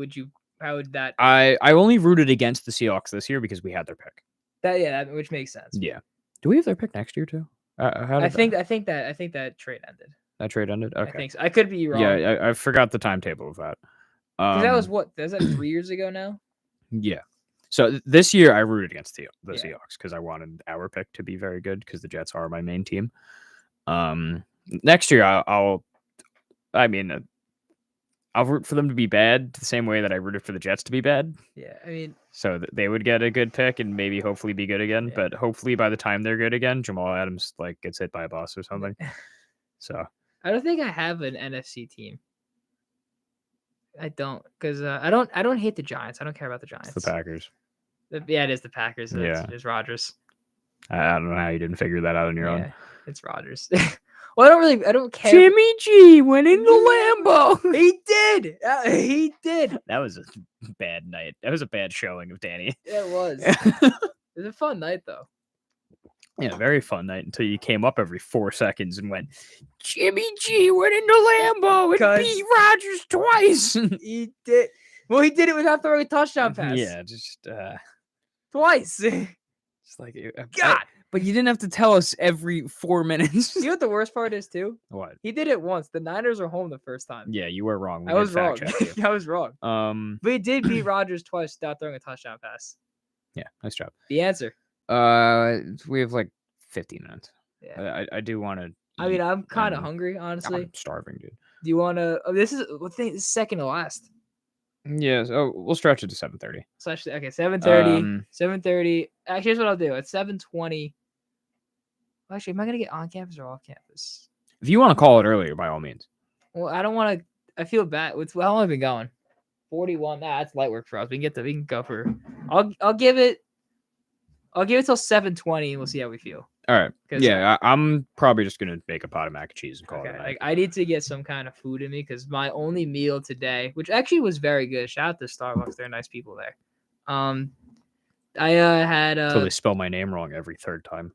how would that I only rooted against the Seahawks this year because we had their pick. which makes sense. Yeah. Do we have their pick next year too? I think that trade ended. That trade ended. Okay. I think so. I could be wrong. Yeah, I forgot the timetable of that. Because that was what? Was that 3 years ago now? Yeah. So this year I rooted against the Yeah. Seahawks because I wanted our pick to be very good because the Jets are my main team. Next year I'll root for them to be bad the same way that I rooted for the Jets to be bad. Yeah, I mean, so they would get a good pick and maybe hopefully be good again. Yeah. But hopefully by the time they're good again, Jamal Adams like gets hit by a bus or something. So I don't think I have an NFC team. I don't, because I don't hate the Giants. I don't care about the Giants. it's the Packers. Yeah, it is the Packers. Yeah. It's Rodgers. I don't know how you didn't figure that out on your own. It's Rodgers. Well, I don't care. Jimmy G went in the Lambo. He did. He did. That was a bad night. That was a bad showing of Danny. Yeah, it was. It was a fun night, though. Yeah, very fun night until you came up every 4 seconds and went, Jimmy G went in the Lambo and beat Rodgers twice. He did. Well, he did it without throwing a touchdown pass. Yeah, just twice. Just like God. But you didn't have to tell us every 4 minutes. You know what the worst part is too? What? He did it once. The Niners are home the first time. Yeah, you were wrong. I was wrong. Fact-check you. I was wrong. But he did beat Rodgers twice without throwing a touchdown pass. Yeah, nice job. The answer. We have like 15 minutes. Yeah. I do want to. I mean, I'm kind of hungry, honestly. I'm starving, dude. Do you want to? Oh, this is second to last. Yes. Oh, we'll stretch it to 7:30. So actually, okay, 7:30. 7:30. Actually, here's what I'll do. At 7:20. Actually, am I gonna get on campus or off campus? If you want to call it earlier, by all means. Well, I don't want to. I feel bad. How long have we been going? 41. That's light work for us. We can go for. I'll give it. I'll give it till 7:20, and we'll see how we feel. All right. Yeah, I'm probably just gonna make a pot of mac and cheese and call it a night. Like I need to get some kind of food in me because my only meal today, which actually was very good. Shout out to Starbucks. They're nice people there. I had until they spell my name wrong every third time.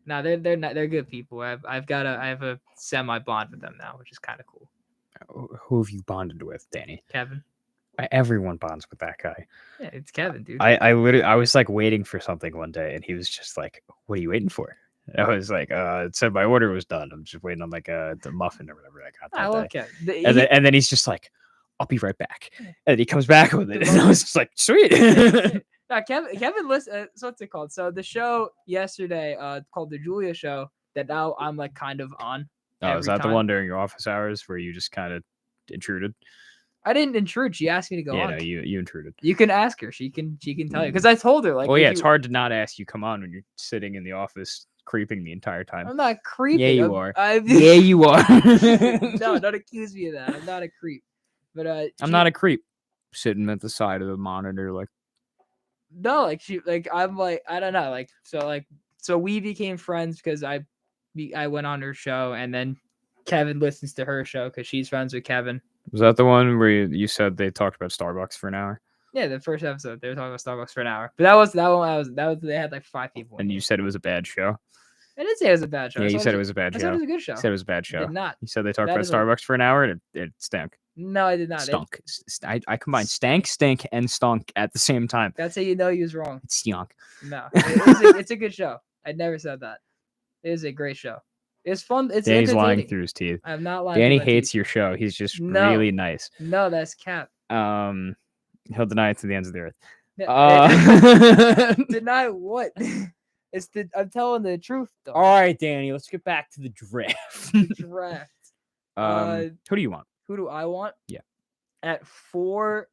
No, they're good people. I have a semi bond with them now, which is kind of cool. Who have you bonded with, Danny? Kevin. Everyone bonds with that guy. Yeah, it's Kevin, dude. I was like waiting for something one day, and he was just like, "What are you waiting for?" And I was like, "It said my order was done. I'm just waiting on like the muffin or whatever I got." I love Kevin. And then he's just like, "I'll be right back," and he comes back with it, and I was just like, "Sweet." No, Kevin listen. So what's it called? So the show yesterday, called the Julia Show, that now I'm like kind of on. Oh, is that the one during your office hours where you just kind of intruded? I didn't intrude. She asked me to go on. Yeah, no, you intruded. You can ask her. She can tell you. Because I told her like. Well, yeah, it's hard to not ask you come on when you're sitting in the office creeping the entire time. I'm not creeping. Yeah, you are. Yeah, you are. No, don't accuse me of that. I'm not a creep. But I'm not a creep. Sitting at the side of the monitor, like. No, I'm like I don't know, so we became friends because I went on her show, and then Kevin listens to her show because she's friends with Kevin. Was that the one where you said they talked about Starbucks for an hour? Yeah, the first episode they were talking about Starbucks for an hour. But that was they had like 5 people. And you said it was a bad show. I didn't say it was a bad show. Yeah, you said it was a bad show. I said it was a good show. You said it was a bad show. I did not. You said they talked about Starbucks for an hour and it stank. No, I did not. Stunk. I combined stank, stink, and stunk at the same time. That's how you know he was wrong. It stunk. No, it's a good show. I never said that. It is a great show. It's fun. It's Danny's lying through his teeth. I'm not lying. Danny hates your show. He's just really nice. No, that's cap. He'll deny it to the ends of the earth. Deny what? I'm telling the truth, though. All right, Danny. Let's get back to the draft. Draft. Who do you want? Who do I want? Yeah. At 4.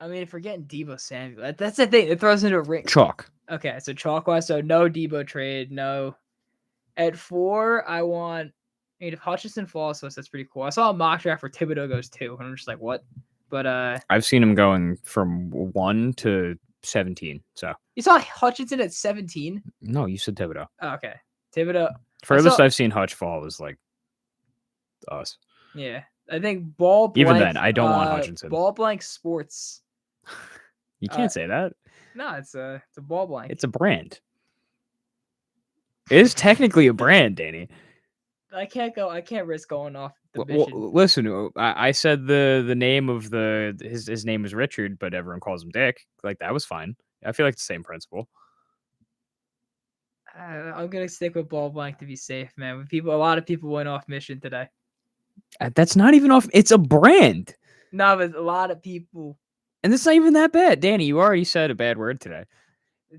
I mean, if we're getting Debo Samuel, that's the thing. It throws into a ring. Chalk. Okay, so chalk-wise, so no Debo trade, no. At 4, I want. I mean, if Hutchinson falls to us, that's pretty cool. I saw a mock draft where Thibodeau goes 2, and I'm just like, what? But I've seen him going from 1 to 17. So you saw Hutchinson at 17? No, you said Thibodeau. Oh, okay, Thibodeau. Furthest I've seen Hutch fall is like us. Yeah, I think ball. Blank, even then, I don't want Hutchinson. Ball blank sports. You can't say that. No, it's a ball blank. It's a brand. It is technically a brand, Danny. I can't risk going off the Well, mission. listen, I said the name of his name is Richard, but everyone calls him Dick. Like that was fine. I feel like it's the same principle. I'm gonna stick with ball blank to be safe, man. A lot of people went off mission today. That's not even off. It's a brand, No, but a lot of people and it's not even that bad. Danny, you already said a bad word today.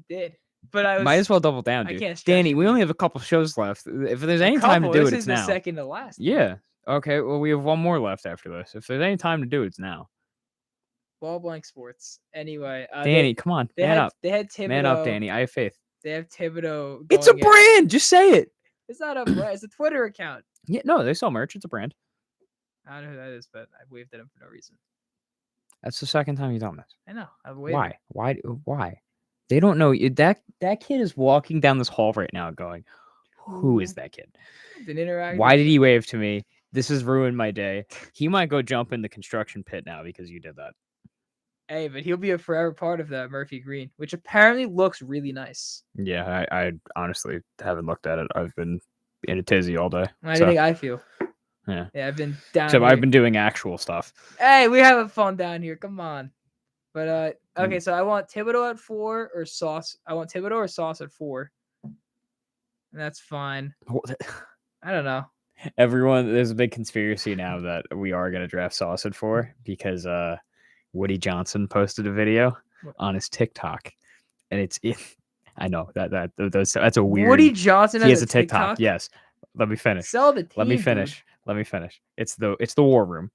did. But I was Might as well double down, I dude. can't stress Danny, you, we dude. only have a couple shows left. If there's A any time to couple. do This it, is it's the now. second to last. Yeah. Okay. Well, we have one more left after this. If there's any time to do it, it's now. Ball blank sports. Anyway, Danny, come on, man up. They had Thibodeau. Man up, Danny. I have faith. They have Thibodeau. It's a going at- brand. Just say it. It's not a brand. It's a Twitter account. Yeah. No, they sell merch. It's a brand. I don't know who that is, but I waved at him for no reason. That's the second time you've done this. I know. I waved. Why? Why? They don't know. That kid is walking down this hall right now going, who is that kid? Didn't interact. Why did he wave to me? This has ruined my day. He might go jump in the construction pit now because you did that. Hey, but he'll be a forever part of that Murphy Green, which apparently looks really nice. Yeah, I honestly haven't looked at it. I've been in a tizzy all day. I think I feel. Yeah. Yeah, I've been down. So here. I've been doing actual stuff. Hey, we're having fun down here. Come on. But Mm. okay, so I want Thibodeau at 4 or Sauce. I want Thibodeau or Sauce at 4. And that's fine. I don't know. Everyone, there's a big conspiracy now that we are going to draft Sauce at 4 because Woody Johnson posted a video on his TikTok, and it's I know that's a weird. Woody Johnson He has has a TikTok. Yes. Let me finish. Sell the team. Let me finish. Dude. Let me finish. It's the war room.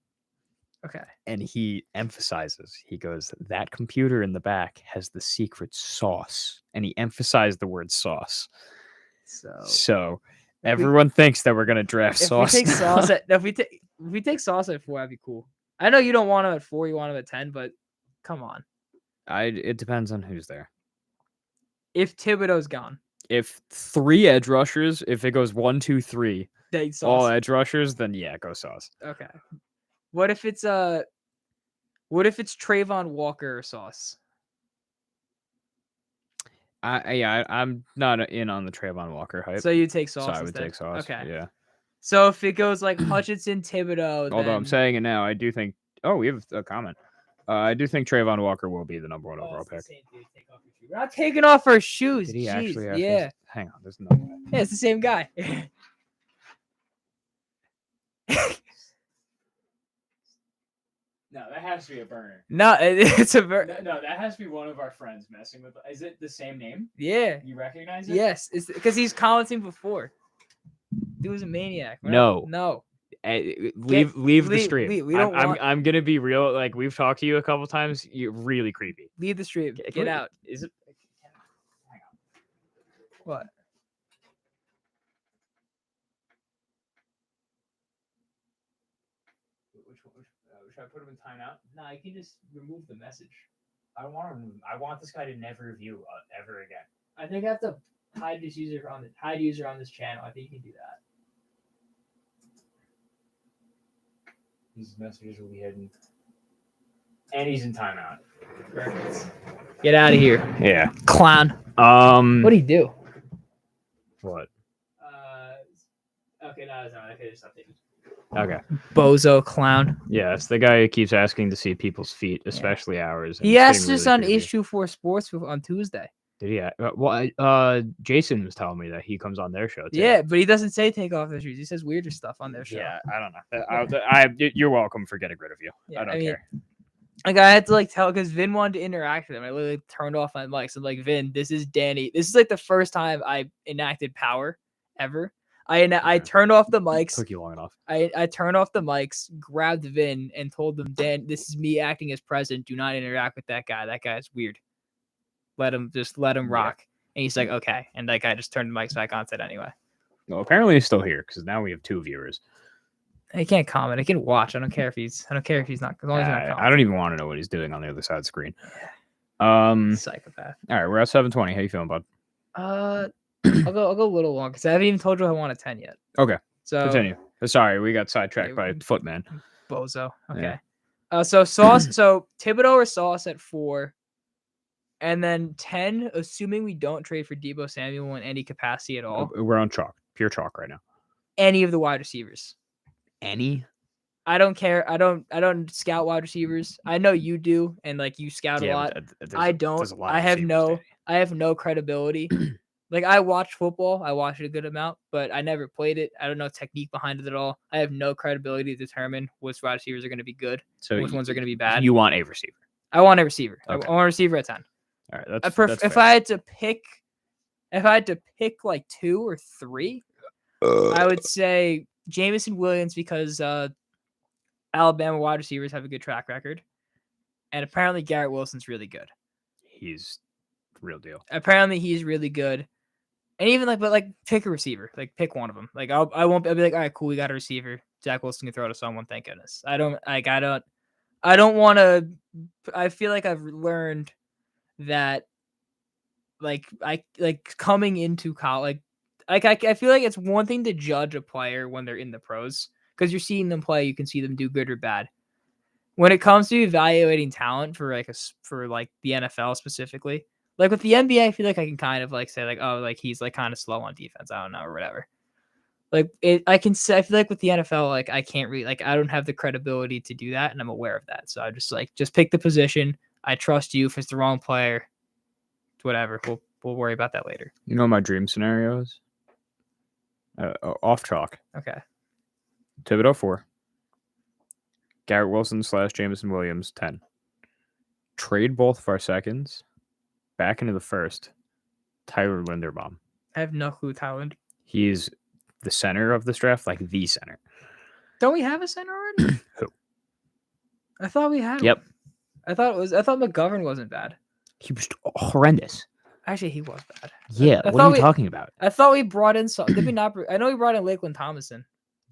Okay. And he emphasizes, he goes, that computer in the back has the secret sauce. And he emphasized the word sauce. So everyone thinks that we're gonna draft Sauce. If we take Sauce at 4, that'd be cool. I know you don't want him at 4, you want him at 10, but come on. It depends on who's there. If Thibodeau's gone. If 3 edge rushers, if it goes 1, 2, 3, all edge rushers, then yeah, go Sauce. Okay. What if it's Trayvon Walker or Sauce? I'm not in on the Trayvon Walker hype. So you take Sauce. So I would take Sauce. Okay. Yeah. So if it goes like Hutchinson, Thibodeau, although I'm saying it now, I do think. Oh, we have a comment. I do think Trayvon Walker will be the number 1 overall pick. We're not taking off our shoes. Did he Jeez. actually? Yeah. Hang on. There's no way. Yeah, it's the same guy. No, that has to be a burner. No, it's a burner. No, that has to be one of our friends messing with. Is it the same name? Yeah. You recognize it? Yes, it's because he's commenting before. He was a maniac. No. Leave the stream. We don't I'm gonna be real. Like we've talked to you a couple times. You're really creepy. Leave the stream. Get out. Is it? Hang on. What? Should I put him in timeout? No, I can just remove the message. I don't want to remove him. I want this guy to never view ever again. I think I have to hide user on this channel. I think you can do that. These messages will be hidden. And he's in timeout. Perfect. Get out of here. Yeah. Clown. What do you do? What? Okay, no, it's not. I could just update you. Okay. Bozo clown. Yeah, it's the guy who keeps asking to see people's feet, especially ours. He asked us on Issue 4 Sports on Tuesday. Did he? Well, Jason was telling me that he comes on their show too. Yeah, but he doesn't say take off their shoes. He says weirder stuff on their show. Yeah, I don't know. You're welcome for getting rid of you. Yeah, I don't care. Like I had to tell because Vin wanted to interact with him. I literally turned off my mic. So I'm like, Vin, this is Danny. This is like the first time I enacted power ever. I turned off the mics. Took you long enough. I turned off the mics, grabbed Vin, and told them, Dan, this is me acting as president. Do not interact with that guy. That guy's weird. Let him rock. And he's like, okay. And that guy just turned the mics back on. Said anyway. Well, apparently he's still here because now we have 2 viewers. He can't comment. I can watch. I don't care if he's not. As long as he's not I don't even want to know what he's doing on the other side of the screen. Psychopath. All right, we're at 7:20. How you feeling, bud? I'll go a little long because I haven't even told you I want a 10 yet. Okay. So continue. Sorry, we got sidetracked by Footman. Bozo. Okay. Yeah. So Sauce. So Thibodeau or Sauce at 4, And then 10, assuming we don't trade for Deebo Samuel in any capacity at all, We're on chalk, pure chalk right now. any of the wide receivers. Any? I don't care. I don't scout wide receivers. I know you do, and like you scout a Yeah, lot. but I don't. There's a lot I of have receivers, Danny. I have no credibility. Like I watch football, I watch it a good amount, but I never played it. I don't know technique behind it at all. I have no credibility to determine which wide receivers are going to be good, So which ones are going to be bad. You want a receiver? I want a receiver. Okay. I want a receiver at 10. All right, that's If fair. I had to pick like 2 or 3, I would say Jameson Williams because Alabama wide receivers have a good track record, and apparently Garrett Wilson's really good. He's real deal. Apparently he's really good. And even but pick a receiver, pick one of them. I'll be like, all right, cool, we got a receiver. Zach Wilson can throw to someone. Thank goodness. I don't want to. I feel like I've learned that, coming into college, I feel like it's one thing to judge a player when they're in the pros because you're seeing them play, you can see them do good or bad. When it comes to evaluating talent for the NFL specifically. Like with the NBA, I feel like I can kind of say oh, he's kind of slow on defense. I don't know or whatever. I feel like with the NFL, I can't really I don't have the credibility to do that, and I'm aware of that. So I just pick the position. I trust you. If it's the wrong player, whatever. We'll worry about that later. You know what my dream scenario is? Off chalk. Okay. Thibodeau 4. Garrett Wilson / Jameson Williams 10. Trade both of our seconds. Back into the first, Tyler Linderbaum. I have no clue, Tyler. He's the center of this draft, the center. Don't we have a center already? Who? I thought we had. Yep. I thought McGovern wasn't bad. He was horrendous. Actually, he was bad. Yeah, what are you talking about? I thought we brought in some. Did we not? I know we brought in Lakeland Tomlinson.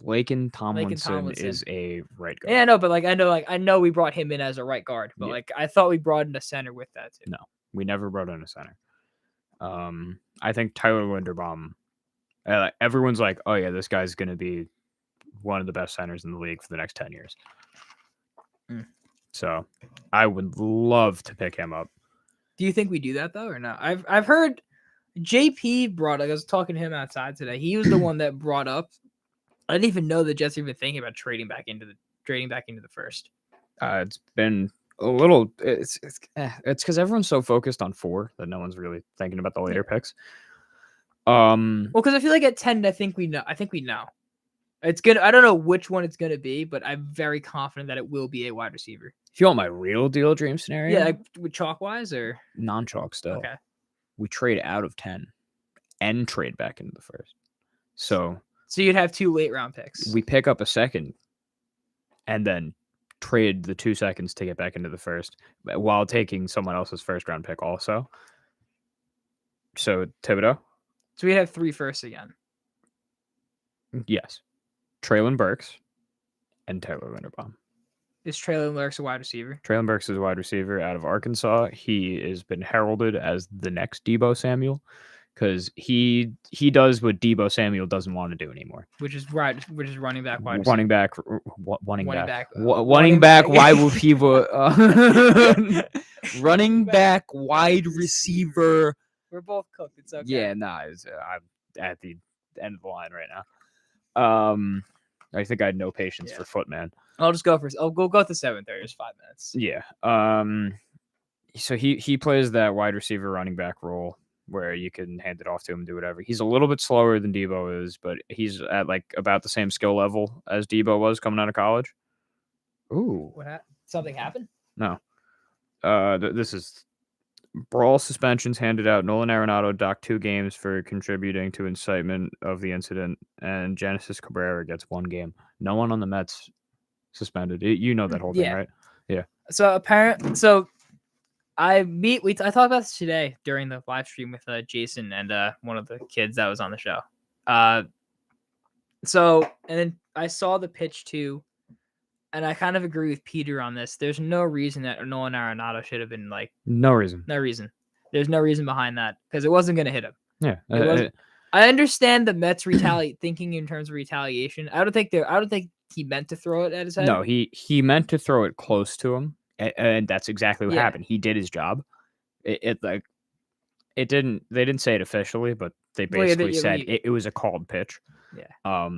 Laken Tomlinson is a right guard. Yeah, no, but I know we brought him in as a right guard, but I thought we brought in a center with that too. No, we never brought in a center. I think Tyler Linderbaum. Everyone's like, oh yeah, this guy's gonna be one of the best centers in the league for the next 10 years. So, I would love to pick him up. Do you think we do that though, or not? I've heard JP brought. I was talking to him outside today. He was the one that brought up. I didn't even know the Jets were even thinking about trading back into the first. It's been a little. It's because everyone's so focused on 4 that no one's really thinking about the later picks. Well, because I feel like at 10, I think we know. It's good. I don't know which one it's gonna be, but I'm very confident that it will be a wide receiver. If you want my real deal dream scenario, yeah, with chalk wise or non-chalk still. Okay. We trade out of 10 and trade back into the first. So you'd have 2 late round picks. We pick up a second and then trade the 2 seconds to get back into the first while taking someone else's first round pick also. So Thibodeau. So we have 3 firsts again. Yes. Traylon Burks and Tyler Linderbaum. Is Traylon Burks a wide receiver? Traylon Burks is a wide receiver out of Arkansas. He has been heralded as the next Deebo Samuel because he does what Deebo Samuel doesn't want to do anymore. Which is running back wide receiver. Running back. Why will people? Running back, wide receiver. We're both cooked. It's okay. Yeah, I'm at the end of the line right now. I think I had no patience for Footman. I'll just go for. I'll go to 7:30. It's 5 minutes. Yeah. So he plays that wide receiver running back role where you can hand it off to him and do whatever. He's a little bit slower than Deebo is, but he's at about the same skill level as Deebo was coming out of college. Ooh. What happened? Something happened? No. This is brawl suspensions handed out. Nolan Arenado docked 2 games for contributing to incitement of the incident, and Genesis Cabrera gets 1 game. No one on the Mets suspended. You know that whole thing, right? Yeah. So I talked about this today during the live stream with Jason and one of the kids that was on the show. And then I saw the pitch too, and I kind of agree with Peter on this. There's no reason that Nolan Arenado should have been no reason. There's no reason behind that because it wasn't going to hit him. Yeah. I understand the Mets thinking in terms of retaliation. I don't think he meant to throw it at his head. No, he meant to throw it close to him, and that's exactly what happened. He did his job. It like it didn't. They didn't say it officially, but they Well, yeah, basically yeah, said it was a called pitch. yeah.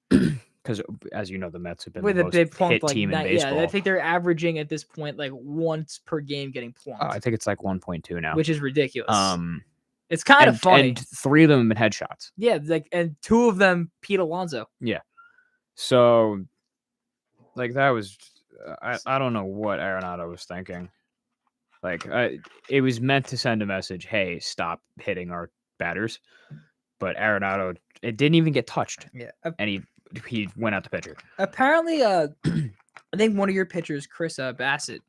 Because as you know, the Mets have been With the a most big plunk hit like team in that, yeah. I baseball. think they're averaging at this point like once per game getting I plunked, think it's like 1.2 now. which is ridiculous. Um, It's kind of funny. and 3 of them have been headshots. Yeah, like and 2 of them Pete Alonso. Yeah. So, like that was, I don't know what Arenado was thinking. Like, it was meant to send a message, hey, stop hitting our batters. But Arenado, it didn't even get touched. Yeah. And he went out to pitcher. Apparently, I think one of your pitchers, Chris Bassett,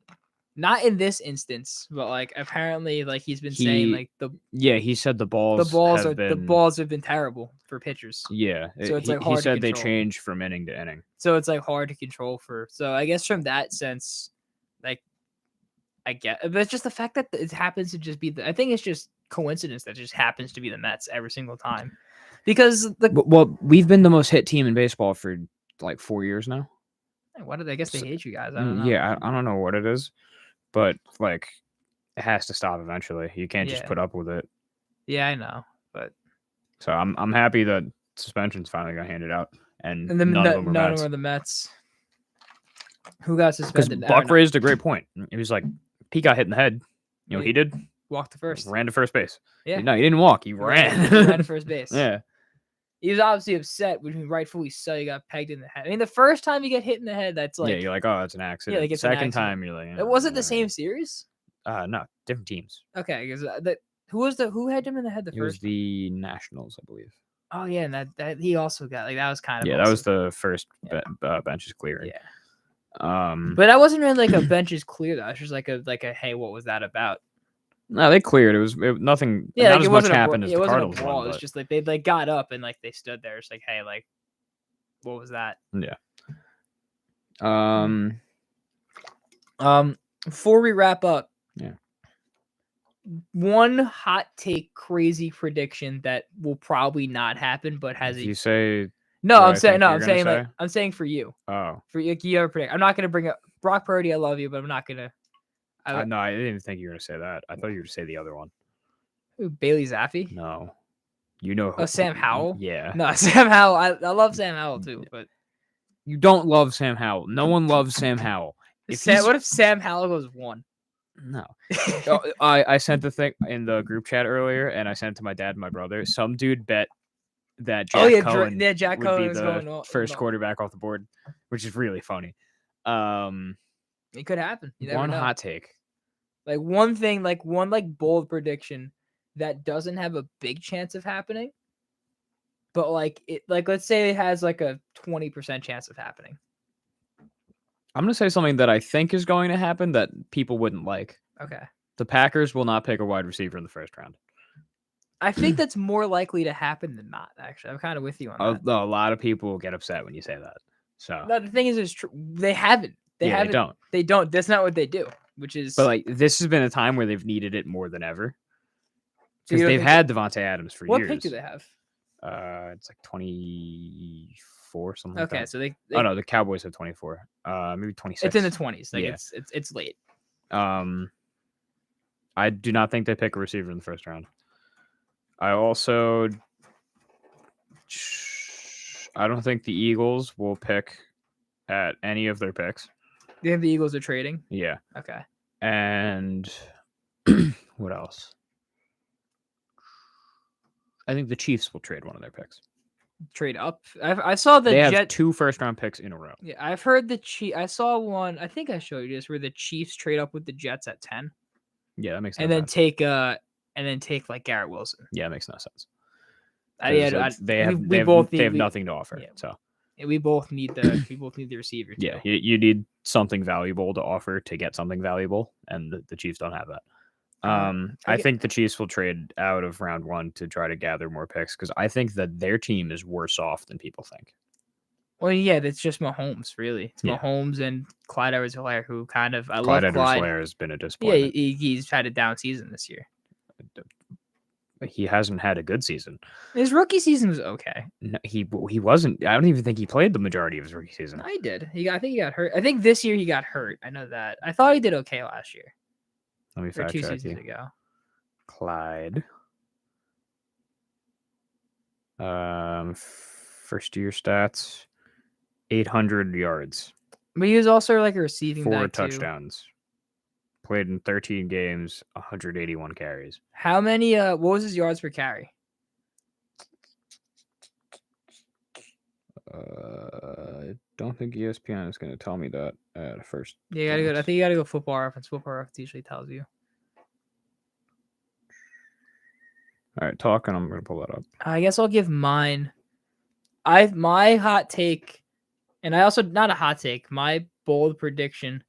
not in this instance, but like apparently, like he's been saying, like Yeah, he said the balls have been terrible for pitchers. Yeah, So it's like he hard to said they control. changed from inning to inning. So it's like hard to control for. So I guess from that sense, like I get, but it's just the fact that it happens to just be. I think it's just coincidence that it just happens to be the Mets every single time, because well, we've been the most hit team in baseball for like 4 years now. What did I guess they hate you guys? I don't know. Yeah, I don't know what it is, but like it has to stop eventually. You can't just put up with it. Yeah, I know, but so I'm happy that suspensions finally got handed out, and then none of them are the Mets. Who got suspended? Buck raised a great point. He was like, he got hit in the head. You know, he did. Walked to first. Ran to first base. Yeah. No, he didn't walk. He ran. He ran to first base. Yeah. He was obviously upset, which rightfully so. He got pegged in the head. I mean, the first time you get hit in the head, that's like... Yeah, you're like, oh, it's an accident. Yeah, like it's Second time, you're like... It wasn't the same series? No, different teams. Okay, because who had him in the head the first? It was the Nationals, I believe. Oh, yeah, and that he also got... Like, that was kind of... Yeah, that was the first benches clearing. Yeah. But that wasn't really like a benches clear, though. It's just like a hey, what was that about? No, they cleared. It was nothing. Yeah, not like as much happened as the Cardinals one. It was just like they got up and like they stood there. It's like, hey, like, what was that? Yeah. Before we wrap up, yeah, one hot take, crazy prediction that will probably not happen, but has you say. No, I'm saying for you. Oh, for you predict. I'm not gonna bring up Brock Purdy. I love you, but I'm not gonna. No, I didn't even think you were gonna say that. I thought you were gonna say the other one. Who, Bailey Zappi? No, you know. Sam Howell. Yeah. No, Sam Howell. I love Sam Howell too, but you don't love Sam Howell. No one loves Sam Howell. What if Sam Howell goes 1? No. I sent the thing in the group chat earlier, and I sent it to my dad and my brother. Some dude bet that Jack Cohen Jack Cohen was the first quarterback off the board, which is really funny. It could happen. You never one know. hot take. Like one thing, like one bold prediction that doesn't have a big chance of happening, but like let's say it has like a 20% chance of happening. I'm gonna say something that I think is going to happen that people wouldn't like. Okay. The Packers will not pick a wide receiver in the first round. I think that's more likely to happen than not. Actually, I'm kind of with you on that. A lot of people will get upset when you say that. So no, the thing is true. They haven't. They don't. They don't. That's not what they do. Which is, but like this has been a time where they've needed it more than ever because they've had Devontae Adams for years. What pick do they have? It's like 24 something. Okay, like that. so they oh no, the Cowboys have 24. Maybe 26. It's in the 20s. Like yeah. It's late. I do not think they pick a receiver in the first round. I don't think the Eagles will pick at any of their picks. You think the Eagles are trading? Yeah. Okay. And what else? I think the Chiefs will trade one of their picks. Trade up? I saw the They have 2 first-round picks in a row. Yeah, I've heard the Chiefs. I saw one. I think I showed you this where the Chiefs trade up with the Jets at 10. Yeah, that makes sense. And then take like Garrett Wilson. Yeah, it makes no sense. They have nothing to offer. Yeah. So we both need the receiver too. Yeah, you need something valuable to offer to get something valuable, and the Chiefs don't have that. I think the Chiefs will trade out of round 1 to try to gather more picks because I think that their team is worse off than people think. Well, yeah, that's just Mahomes, really. It's Mahomes and Clyde Edwards-Helaire, who kind of Clyde Edwards-Helaire has been a disappointment. Yeah, he's had a down season this year. He hasn't had a good season. His rookie season was okay. No, he wasn't. I don't even think he played the majority of his rookie season. I did. I think he got hurt. I think this year he got hurt. I know that. I thought he did okay last year. Let me or fact 2 check seasons you. ago. Clyde. First year stats: 800 yards, But he was also like a receiving 4 back too. touchdowns. Played in 13 games, 181 carries. How many? What was his yards per carry? I don't think ESPN is going to tell me that at first. Yeah, you gotta go. I think you gotta go Football Reference. Football Reference usually tells you. All right, talk, and I'm going to pull that up. I guess I'll give mine. My hot take, and I also not a hot take. My bold prediction,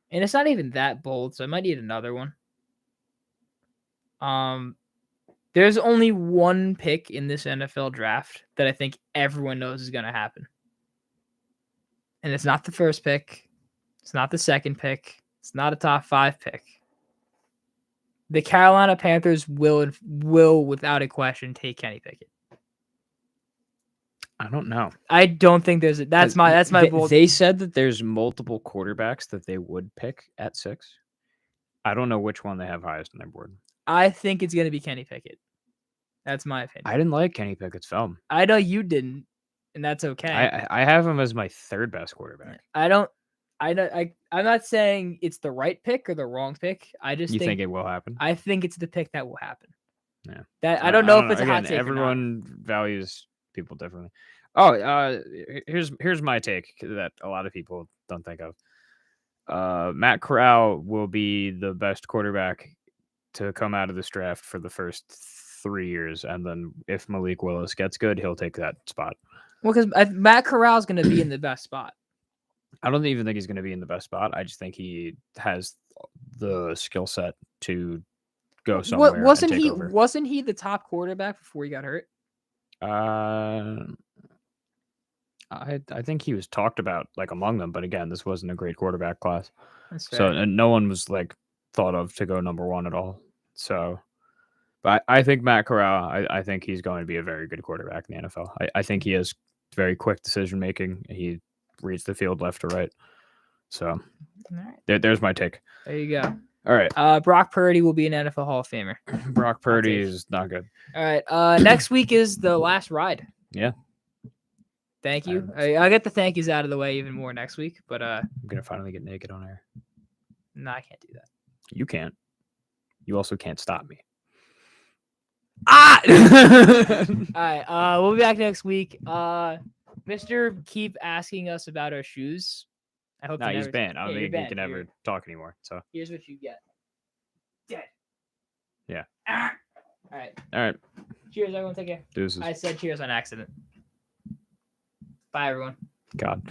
and it's not even that bold, so I might need another one. There's only one pick in this NFL draft that I think everyone knows is gonna happen, and it's not the first pick. It's not the second pick. It's not a top 5 pick. The Carolina Panthers will, without a question, take Kenny Pickett. I don't know. I don't think there's. That's my bold. They said that there's multiple quarterbacks that they would pick at 6. I don't know which one they have highest on their board. I think it's gonna be Kenny Pickett. That's my opinion. I didn't like Kenny Pickett's film. I know you didn't, and that's okay. I have him as my 3rd best quarterback. I'm not saying it's the right pick or the wrong pick. I just think it will happen. I think it's the pick that will happen. Yeah. That I don't know if it's again, a hot take. Everyone values people differently. Oh, here's my take that a lot of people don't think of. Matt Corral will be the best quarterback to come out of this draft for the first 3 years, and then if Malik Willis gets good, he'll take that spot. Well, because Matt Corral is going to be in the best spot. I don't even think he's going to be in the best spot. I just think he has the skill set to go somewhere. Wasn't and take he? over. Wasn't he the top quarterback before he got hurt? I think he was talked about like among them, but again, this wasn't a great quarterback class. That's fair. So and no one was like thought of to go number 1 at all. So, but I think Matt Corral, I think he's going to be a very good quarterback in the NFL. I think he has very quick decision making. He reads the field left to right. So there's my take. There you go. All right. Brock Purdy will be an NFL Hall of Famer. Brock Purdy is not good. All right. Next week is the last ride. Yeah. Thank you. I'll get the thank yous out of the way even more next week. But I'm gonna finally get naked on air. No, I can't do that. You can't. You also can't stop me. Ah! All right. We'll be back next week. Mr. Keep asking us about our shoes. I hope he's banned. I don't think he can ever talk anymore. So here's what you get. Dead. Yeah. All right. Cheers, everyone. Take care. Deuces. I said cheers on accident. Bye, everyone. God.